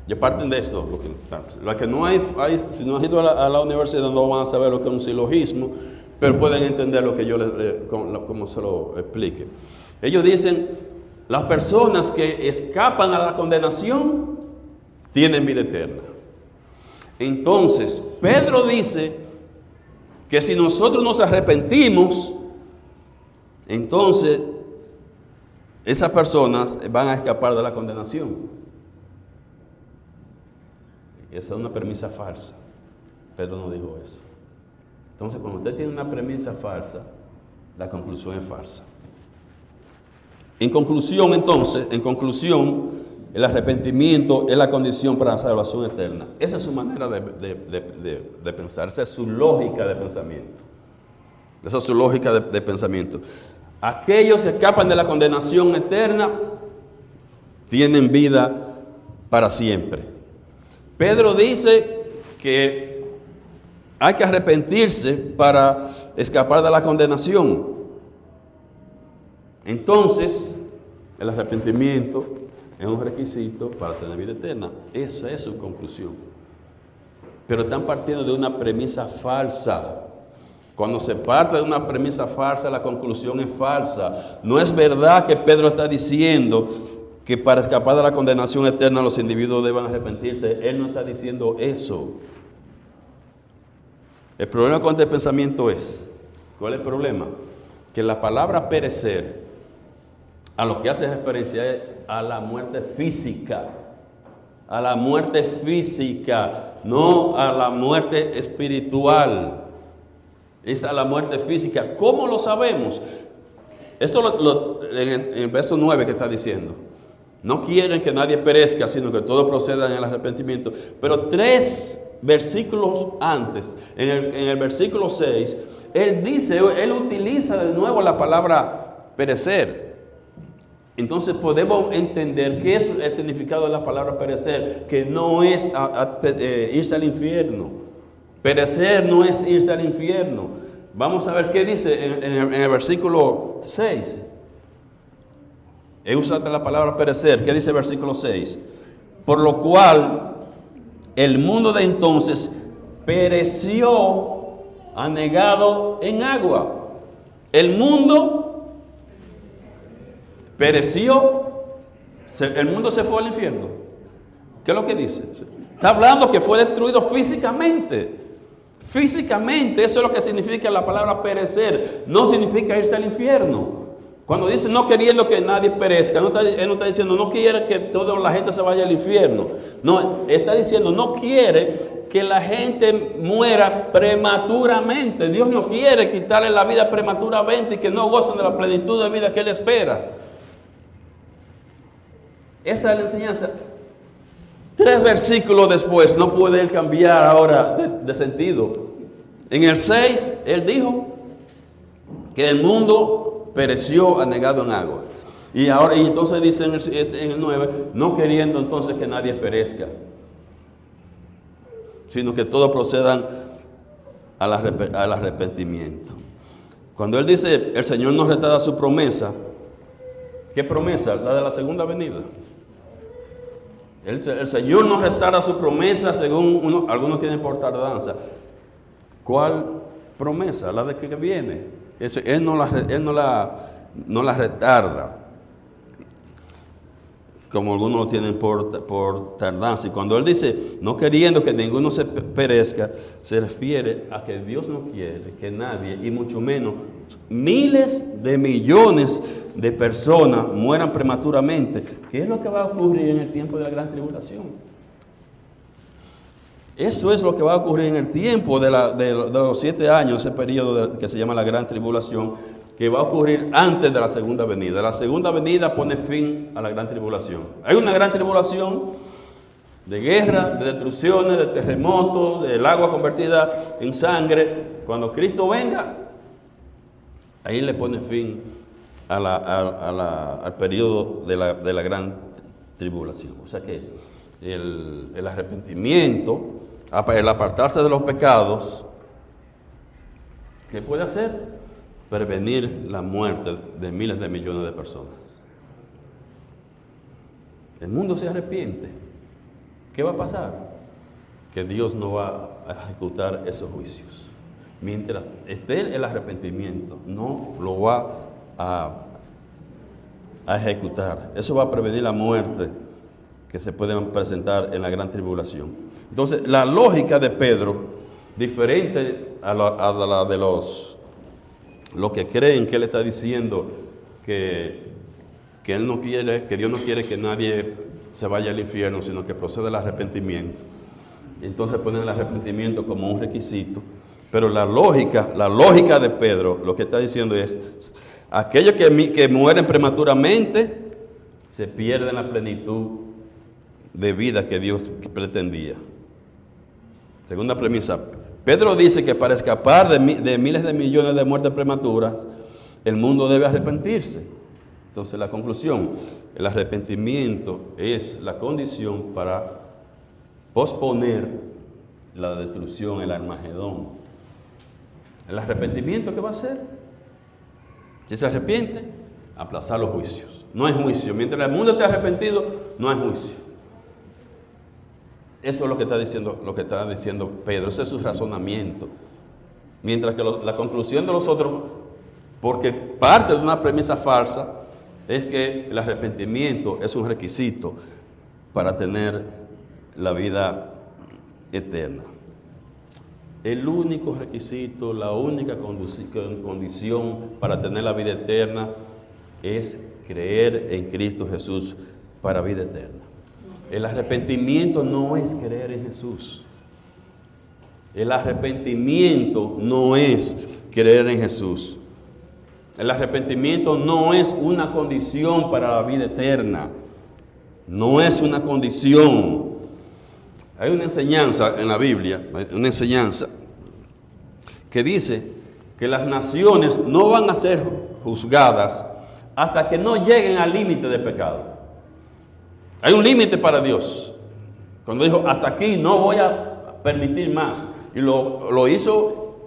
Y parten de esto, lo que no hay, si no han ido a la universidad no van a saber lo que es un silogismo, pero pueden entender lo que yo como se lo explique. Ellos dicen, las personas que escapan a la condenación tienen vida eterna. Entonces, Pedro dice que si nosotros nos arrepentimos, entonces esas personas van a escapar de la condenación. Esa es una premisa falsa. Pedro no dijo eso. Entonces, cuando usted tiene una premisa falsa, la conclusión es falsa. En conclusión, el arrepentimiento es la condición para la salvación eterna. Esa es su manera de pensar, esa es su lógica de pensamiento. Esa es su lógica de pensamiento. Aquellos que escapan de la condenación eterna tienen vida para siempre. Pedro dice que hay que arrepentirse para escapar de la condenación. Entonces, el arrepentimiento es un requisito para tener vida eterna. Esa es su conclusión. Pero están partiendo de una premisa falsa. Cuando se parte de una premisa falsa, la conclusión es falsa. No es verdad que Pedro está diciendo que para escapar de la condenación eterna los individuos deben arrepentirse. Él no está diciendo eso. El problema con este pensamiento es, ¿cuál es el problema? Que la palabra perecer, a lo que hace referencia es a la muerte física. A la muerte física, no a la muerte espiritual. Es a la muerte física. ¿Cómo lo sabemos? Esto en el verso 9 que está diciendo. No quieren que nadie perezca, sino que todos procedan en el arrepentimiento. Pero 3 versículos antes, en el versículo 6, él utiliza de nuevo la palabra perecer. Entonces podemos entender qué es el significado de la palabra perecer, que no es irse al infierno. Perecer no es irse al infierno. Vamos a ver qué dice en el versículo 6. He usado la palabra perecer. ¿Qué dice el versículo 6? Por lo cual el mundo de entonces pereció anegado en agua. El mundo pereció, el mundo se fue al infierno. ¿Qué es lo que dice? Está hablando que fue destruido físicamente. Físicamente, eso es lo que significa la palabra perecer. No significa irse al infierno. Cuando dice no queriendo que nadie perezca, él no está diciendo no quiere que toda la gente se vaya al infierno. No, está diciendo no quiere que la gente muera prematuramente. Dios no quiere quitarle la vida prematuramente y que no gocen de la plenitud de vida que Él espera. Esa es la enseñanza. 3 versículos después, no puede él cambiar ahora de sentido. En el 6, él dijo que el mundo pereció anegado en agua. Y entonces dice en el 9, no queriendo entonces que nadie perezca, sino que todos procedan al arrepentimiento. Cuando Él dice, el Señor nos retarda su promesa, ¿qué promesa? La de la segunda venida. El Señor nos retarda su promesa según algunos tienen por tardanza. ¿Cuál promesa? La de que viene. Él no la retarda, como algunos lo tienen por tardanza. Y cuando Él dice, no queriendo que ninguno se perezca, se refiere a que Dios no quiere que nadie, y mucho menos miles de millones de personas mueran prematuramente. ¿Qué es lo que va a ocurrir en el tiempo de la gran tribulación? Eso es lo que va a ocurrir en el tiempo de los 7 años, ese periodo que se llama la gran tribulación, que va a ocurrir antes de la segunda venida. La segunda venida pone fin a la gran tribulación. Hay una gran tribulación de guerra, de destrucciones, de terremotos, del agua convertida en sangre. Cuando Cristo venga, ahí le pone fin al periodo de la gran tribulación. O sea que el arrepentimiento, el apartarse de los pecados, ¿qué puede hacer? Prevenir la muerte de miles de millones de personas. El mundo se arrepiente. ¿Qué va a pasar? Que Dios no va a ejecutar esos juicios. Mientras esté el arrepentimiento, no lo va a ejecutar. Eso va a prevenir la muerte que se puede presentar en la gran tribulación. Entonces, la lógica de Pedro, diferente a la de los que creen que Él está diciendo que Él no quiere, que Dios no quiere que nadie se vaya al infierno, sino que proceda al arrepentimiento. Entonces ponen el arrepentimiento como un requisito. Pero la lógica de Pedro, lo que está diciendo es, aquellos que mueren prematuramente, se pierden la plenitud de vida que Dios pretendía. Segunda premisa, Pedro dice que para escapar de miles de millones de muertes prematuras, el mundo debe arrepentirse. Entonces la conclusión, el arrepentimiento es la condición para posponer la destrucción, el Armagedón. ¿El arrepentimiento qué va a hacer? Si se arrepiente, aplazar los juicios. No hay juicio. Mientras el mundo esté arrepentido, no hay juicio. Eso es lo que está diciendo Pedro. Ese es su razonamiento. Mientras que la conclusión de los otros, porque parte de una premisa falsa, es que el arrepentimiento es un requisito para tener la vida eterna. El único requisito, la única condición para tener la vida eterna es creer en Cristo Jesús para vida eterna. El arrepentimiento no es creer en Jesús. El arrepentimiento no es creer en Jesús. El arrepentimiento no es una condición para la vida eterna. No es una condición. Hay una enseñanza en la Biblia, una enseñanza que dice que las naciones no van a ser juzgadas hasta que no lleguen al límite de pecado. Hay un límite para Dios. Cuando dijo, hasta aquí no voy a permitir más. Y lo hizo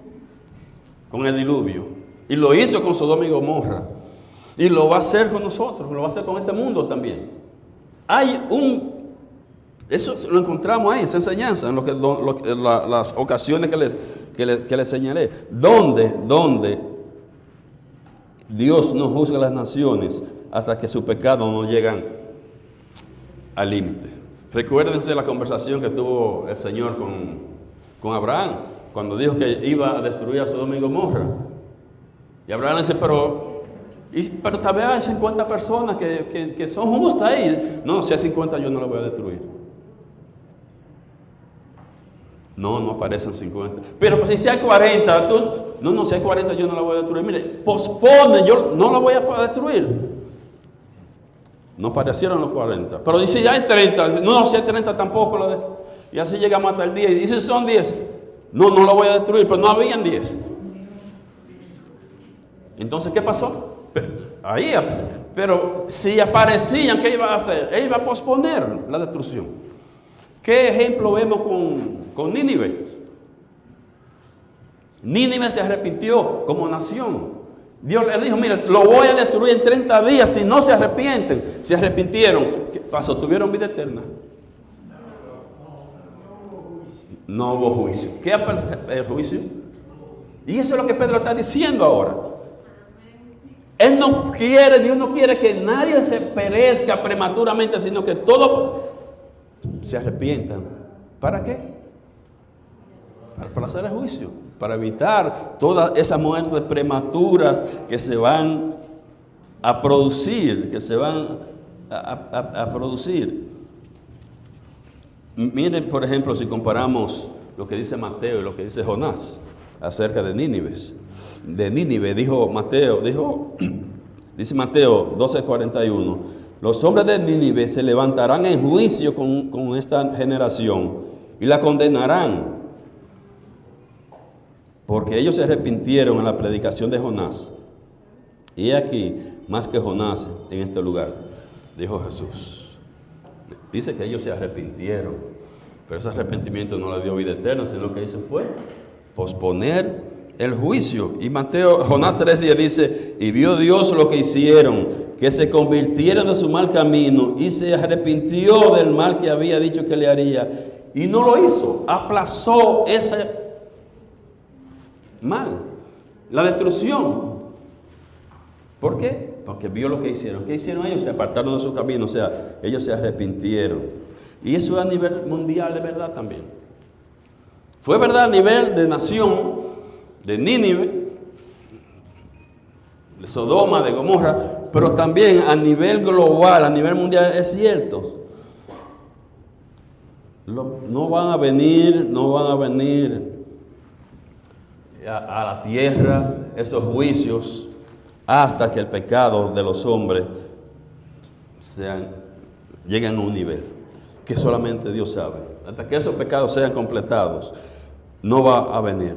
con el diluvio. Y lo hizo con Sodoma y Gomorra. Y lo va a hacer con nosotros. Lo va a hacer con este mundo también. Eso lo encontramos ahí, esa enseñanza, en las ocasiones que les señalé. Donde Dios no juzga a las naciones hasta que sus pecados no llegan al límite. Recuérdense la conversación que tuvo el Señor con Abraham, cuando dijo que iba a destruir a Sodoma y Gomorra. Y Abraham dice, pero tal vez hay 50 personas que son justas ahí. No, si hay 50 yo no las voy a destruir. No aparecen 50. Pero pues, si hay 40, si hay 40 yo no la voy a destruir. Mire, pospone, yo no la voy a destruir. No aparecieron los 40. Pero si hay 30, si hay 30 tampoco. Y así llegamos hasta el 10. Y si son 10, no la voy a destruir, pero no habían 10. Entonces, ¿qué pasó? Pero si aparecían, ¿qué iba a hacer? Él iba a posponer la destrucción. ¿Qué ejemplo vemos con Nínive? Nínive se arrepintió como nación. Dios le dijo, mira, lo voy a destruir en 30 días si no se arrepienten. Se arrepintieron. ¿Qué pasó? ¿Tuvieron vida eterna? No hubo juicio. ¿Qué es el juicio? Y eso es lo que Pedro está diciendo ahora. Él no quiere, Dios no quiere que nadie se perezca prematuramente, sino que todos se arrepientan. ¿Para qué? Para hacer el juicio, para evitar todas esas muertes prematuras que se van a producir, a producir. Miren, por ejemplo, si comparamos lo que dice Mateo y lo que dice Jonás acerca de Nínive. De Nínive dice Mateo 12:41, los hombres de Nínive se levantarán en juicio con esta generación y la condenarán, porque ellos se arrepintieron en la predicación de Jonás. Y aquí, más que Jonás en este lugar, dijo Jesús. Dice que ellos se arrepintieron, pero ese arrepentimiento no le dio vida eterna, sino lo que hizo fue posponer el juicio. Y Jonás 3:10 dice, y vio Dios lo que hicieron, que se convirtieron de su mal camino, y se arrepintió del mal que había dicho que le haría, y no lo hizo, aplazó ese mal, la destrucción. ¿Por qué? Porque vio lo que hicieron. ¿Qué hicieron ellos? Se apartaron de su camino, o sea, ellos se arrepintieron. Y eso a nivel mundial es verdad también. Fue verdad a nivel de nación, de Nínive, de Sodoma, de Gomorra, pero también a nivel global, a nivel mundial es cierto. No van a venir a la tierra esos juicios hasta que el pecado de los hombres lleguen a un nivel que solamente Dios sabe. Hasta que esos pecados sean completados, no va a venir.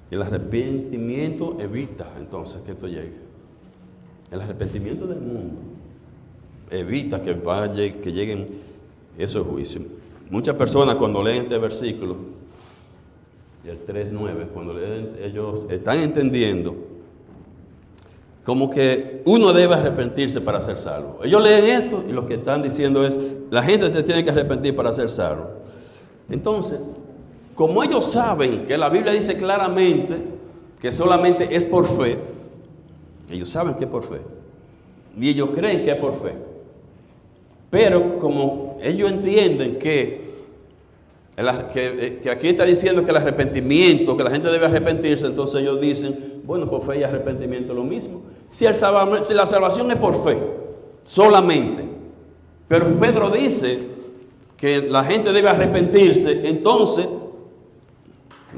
Y el arrepentimiento evita entonces que esto llegue. El arrepentimiento del mundo evita que lleguen esos juicios. Muchas personas cuando leen este versículo, y el 3:9, cuando leen, ellos están entendiendo como que uno debe arrepentirse para ser salvo. Ellos leen esto y lo que están diciendo es, la gente se tiene que arrepentir para ser salvo. Entonces, como ellos saben que la Biblia dice claramente que solamente es por fe, ellos saben que es por fe, y ellos creen que es por fe. Pero como ellos entienden que aquí está diciendo que el arrepentimiento, que la gente debe arrepentirse, entonces ellos dicen, bueno, por fe y arrepentimiento es lo mismo. Si la salvación es por fe, solamente. Pero Pedro dice que la gente debe arrepentirse, entonces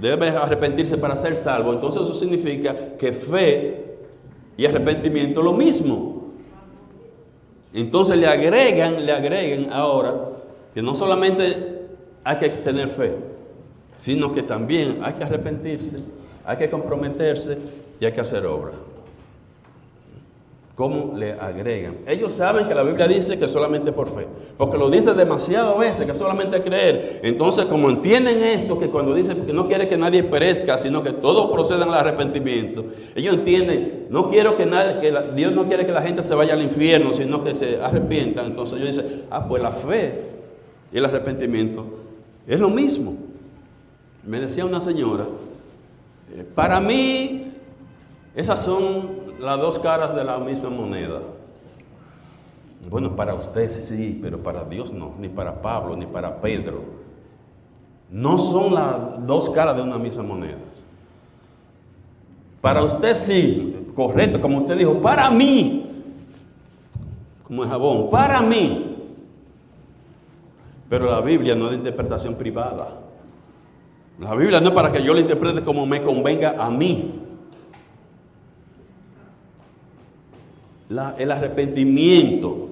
debe arrepentirse para ser salvo. Entonces eso significa que fe y arrepentimiento es lo mismo. Entonces le agregan ahora que no solamente hay que tener fe, sino que también hay que arrepentirse, hay que comprometerse y hay que hacer obra. ¿Cómo le agregan? Ellos saben que la Biblia dice que solamente por fe, porque lo dice demasiadas veces, que solamente creer. Entonces, como entienden esto, que cuando dice que no quiere que nadie perezca, sino que todos procedan al arrepentimiento, ellos entienden, Dios no quiere que la gente se vaya al infierno, sino que se arrepientan. Entonces ellos dicen, pues la fe y el arrepentimiento es lo mismo. Me decía una señora, para mí esas son las dos caras de la misma moneda. Bueno, para usted sí, pero para Dios no, ni para Pablo, ni para Pedro. No son las dos caras de una misma moneda. Para usted sí, correcto, como usted dijo, para mí, como el jabón, para mí. Pero la Biblia no es de interpretación privada. La Biblia no es para que yo la interprete como me convenga a mí. El arrepentimiento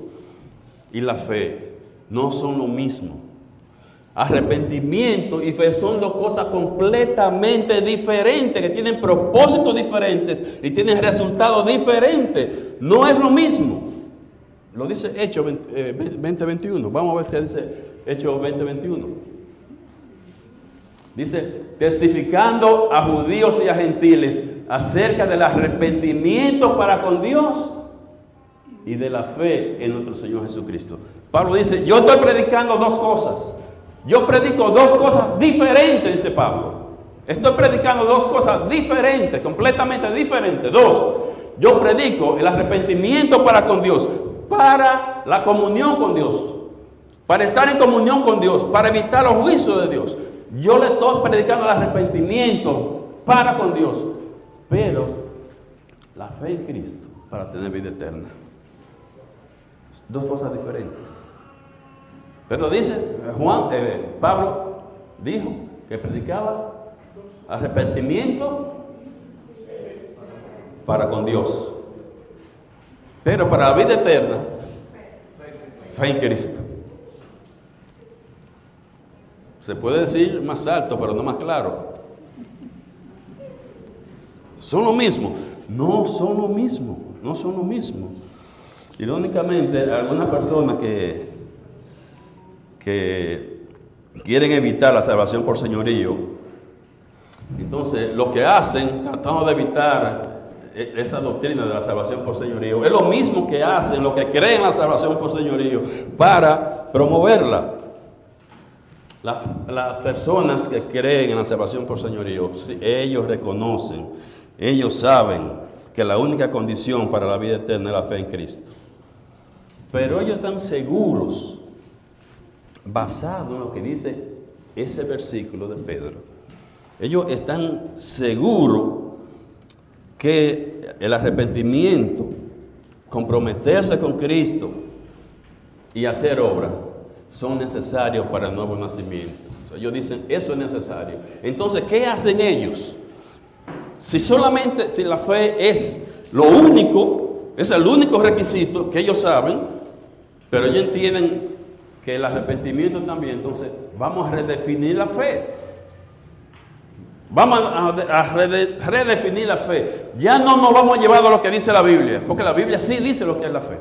y la fe no son lo mismo. Arrepentimiento y fe son dos cosas completamente diferentes, que tienen propósitos diferentes y tienen resultados diferentes. No es lo mismo. Lo dice Hechos 20:21. Vamos a ver qué dice Hechos 20:21. Dice, testificando a judíos y a gentiles acerca del arrepentimiento para con Dios y de la fe en nuestro Señor Jesucristo. Pablo dice, yo estoy predicando dos cosas. Yo predico dos cosas diferentes, dice Pablo. Estoy predicando dos cosas diferentes, completamente diferentes. Dos, yo predico el arrepentimiento para con Dios, para la comunión con Dios, para estar en comunión con Dios, para evitar los juicios de Dios. Yo le estoy predicando el arrepentimiento para con Dios, pero la fe en Cristo para tener vida eterna. Dos cosas diferentes. Pero dice Pablo dijo que predicaba arrepentimiento para con Dios, pero para la vida eterna, fe en Cristo. Se puede decir más alto, pero no más claro. ¿Son lo mismo? No son lo mismo, no son lo mismo. Irónicamente, algunas personas que quieren evitar la salvación por señorío, entonces lo que hacen, tratando de evitar esa doctrina de la salvación por señorío, es lo mismo que hacen los que creen en la salvación por señorío para promoverla. Las personas que creen en la salvación por señorío, ellos reconocen, ellos saben que la única condición para la vida eterna es la fe en Cristo. Pero ellos están seguros, basado en lo que dice ese versículo de Pedro, ellos están seguros que el arrepentimiento, comprometerse con Cristo y hacer obras son necesarios para el nuevo nacimiento. Ellos dicen, eso es necesario. Entonces, ¿qué hacen ellos? Si la fe es lo único, es el único requisito que ellos saben, pero ellos entienden que el arrepentimiento también, entonces vamos a redefinir la fe. Vamos a redefinir la fe. Ya no nos vamos a llevar a lo que dice la Biblia, porque la Biblia sí dice lo que es la fe.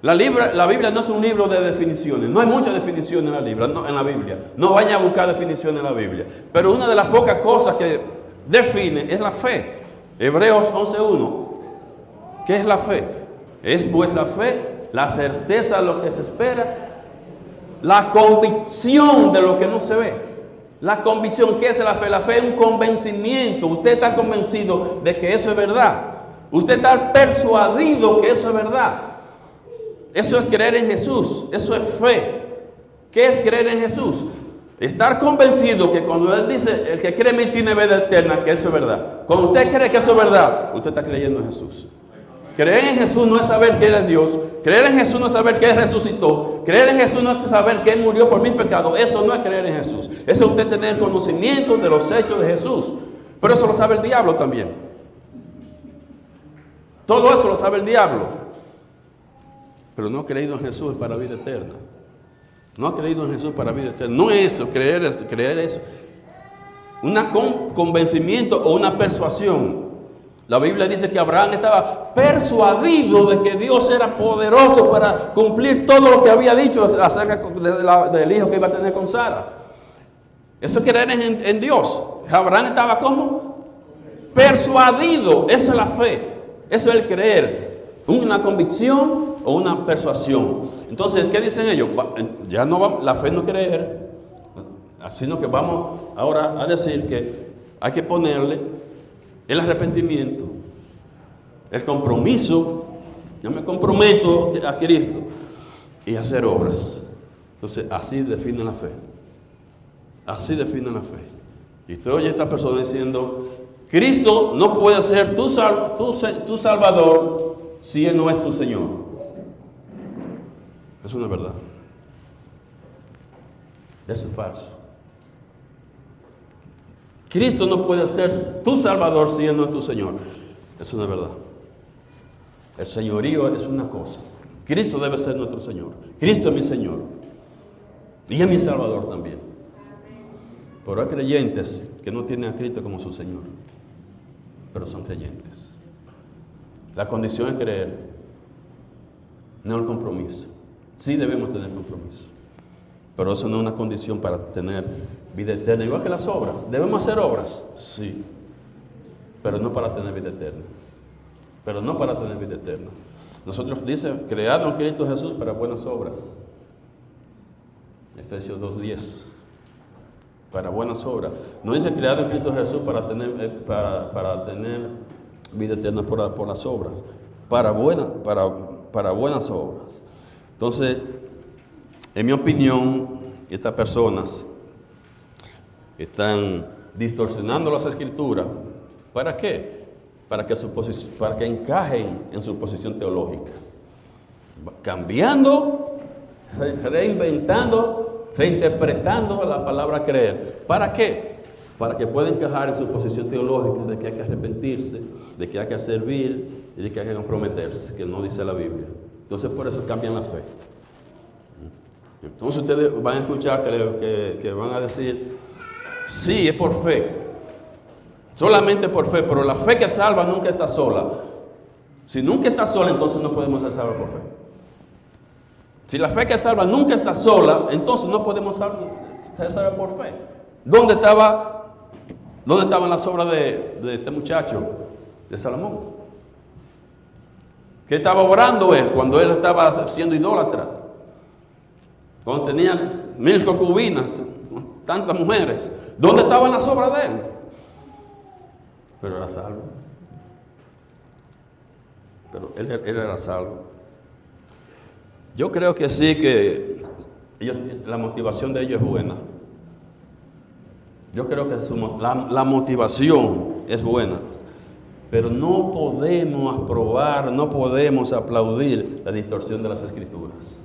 La Biblia no es un libro de definiciones, no hay muchas definiciones en la Biblia. No vayan a buscar definiciones en la Biblia. Pero una de las pocas cosas que define es la fe. Hebreos 11:1. ¿Qué es la fe? Es pues la fe, la certeza de lo que se espera, la convicción de lo que no se ve. La convicción, ¿qué es la fe? La fe es un convencimiento. Usted está convencido de que eso es verdad. Usted está persuadido que eso es verdad. Eso es creer en Jesús. Eso es fe. ¿Qué es creer en Jesús? Estar convencido que cuando Él dice, el que cree en mí tiene vida eterna, que eso es verdad. Cuando usted cree que eso es verdad, usted está creyendo en Jesús. Creer en Jesús no es saber que Él es Dios. Creer en Jesús no es saber que Él resucitó. Creer en Jesús no es saber que Él murió por mis pecados. Eso no es creer en Jesús. Eso es usted tener conocimiento de los hechos de Jesús. Pero eso lo sabe el diablo también. Todo eso lo sabe el diablo. Pero no ha creído en Jesús para vida eterna. No ha creído en Jesús para vida eterna. No es eso, creer eso. Un convencimiento o una persuasión. La Biblia dice que Abraham estaba persuadido de que Dios era poderoso para cumplir todo lo que había dicho acerca del hijo que iba a tener con Sara. Eso es creer en Dios. Abraham estaba ¿cómo? Persuadido. Eso es la fe. Eso es el creer. Una convicción o una persuasión. Entonces, ¿qué dicen ellos? Ya no vamos, la fe no es creer, sino que vamos ahora a decir que hay que ponerle el arrepentimiento, el compromiso. Yo me comprometo a Cristo y hacer obras. Entonces, así define la fe. Así define la fe. Y usted oye a esta persona diciendo, Cristo no puede ser tu Salvador si Él no es tu Señor. Eso no es verdad. Eso es falso. Cristo no puede ser tu Salvador si Él no es tu Señor. Eso no es verdad. El señorío es una cosa. Cristo debe ser nuestro Señor. Cristo es mi Señor. Y es mi Salvador también. Pero hay creyentes que no tienen a Cristo como su Señor. Pero son creyentes. La condición es creer, no el compromiso. Sí debemos tener compromiso. Pero eso no es una condición para tener vida eterna. Igual que las obras. ¿Debemos hacer obras? Sí. Pero no para tener vida eterna. Pero no para tener vida eterna. Nosotros dice, creado en Cristo Jesús para buenas obras. Efesios 2:10. Para buenas obras. No dice creado en Cristo Jesús para tener vida eterna por las obras. Para buenas obras. Entonces, en mi opinión, estas personas están distorsionando las Escrituras. ¿Para qué? Para que encajen en su posición teológica. Cambiando, reinventando, reinterpretando la palabra creer. ¿Para qué? Para que pueda encajar en su posición teológica de que hay que arrepentirse, de que hay que servir y de que hay que comprometerse, que no dice la Biblia. Entonces, por eso cambian la fe. Entonces ustedes van a escuchar que van a decir, sí, es por fe, solamente por fe, pero la fe que salva nunca está sola. Si nunca está sola, entonces no podemos ser salvos por fe. Si la fe que salva nunca está sola, entonces no podemos ser salvos por fe. ¿Dónde estaban las obras de este muchacho, de Salomón? ¿Qué estaba orando él cuando él estaba siendo idólatra? Cuando tenían 1000 concubinas, tantas mujeres, ¿dónde estaban las obras de él? Pero era salvo. Pero él era salvo. Yo creo que sí, que la motivación de ellos es buena. Yo creo que la motivación es buena. Pero no podemos aprobar, no podemos aplaudir la distorsión de las Escrituras.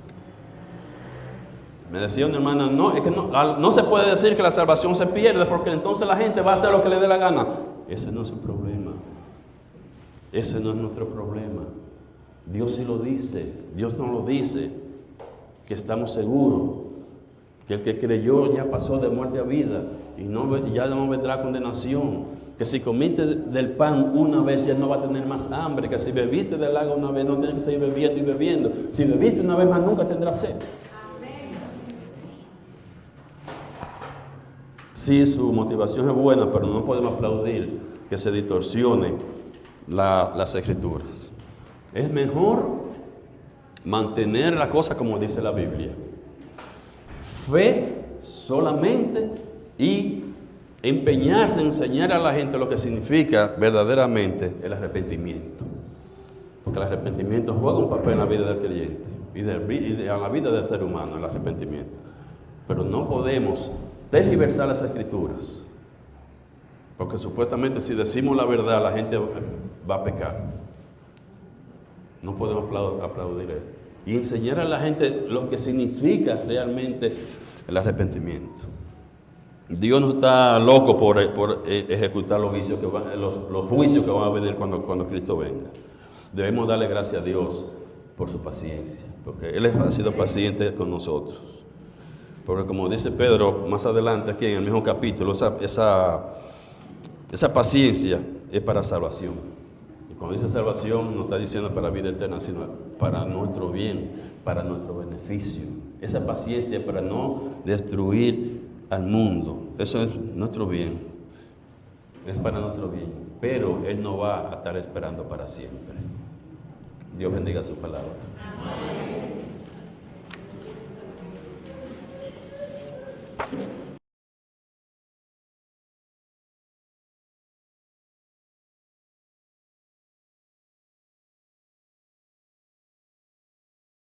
Me decía una hermana, no, es que no se puede decir que la salvación se pierde porque entonces la gente va a hacer lo que le dé la gana. Ese no es su problema. Ese no es nuestro problema. Dios sí lo dice. Dios nos lo dice. Que estamos seguros. Que el que creyó ya pasó de muerte a vida. Y ya no vendrá condenación. Que si comiste del pan una vez ya no va a tener más hambre. Que si bebiste del agua una vez no tienes que seguir bebiendo y bebiendo. Si bebiste una vez más nunca tendrás sed. Sí, su motivación es buena, pero no podemos aplaudir que se distorsione las Escrituras. Es mejor mantener la cosa como dice la Biblia. Fe solamente y empeñarse en enseñar a la gente lo que significa verdaderamente el arrepentimiento. Porque el arrepentimiento juega un papel en la vida del creyente y en la vida del ser humano, el arrepentimiento. Pero no podemos tergiversar las Escrituras. Porque supuestamente si decimos la verdad, la gente va a pecar. No podemos aplaudir eso. Y enseñar a la gente lo que significa realmente el arrepentimiento. Dios no está loco por ejecutar los juicios que van a venir cuando Cristo venga. Debemos darle gracias a Dios por su paciencia, porque Él ha sido paciente con nosotros. Porque como dice Pedro más adelante aquí en el mismo capítulo, esa paciencia es para salvación. Y cuando dice salvación no está diciendo para vida eterna, sino para nuestro bien, para nuestro beneficio. Esa paciencia es para no destruir al mundo. Eso es nuestro bien. Es para nuestro bien. Pero Él no va a estar esperando para siempre. Dios bendiga su palabra. Amén.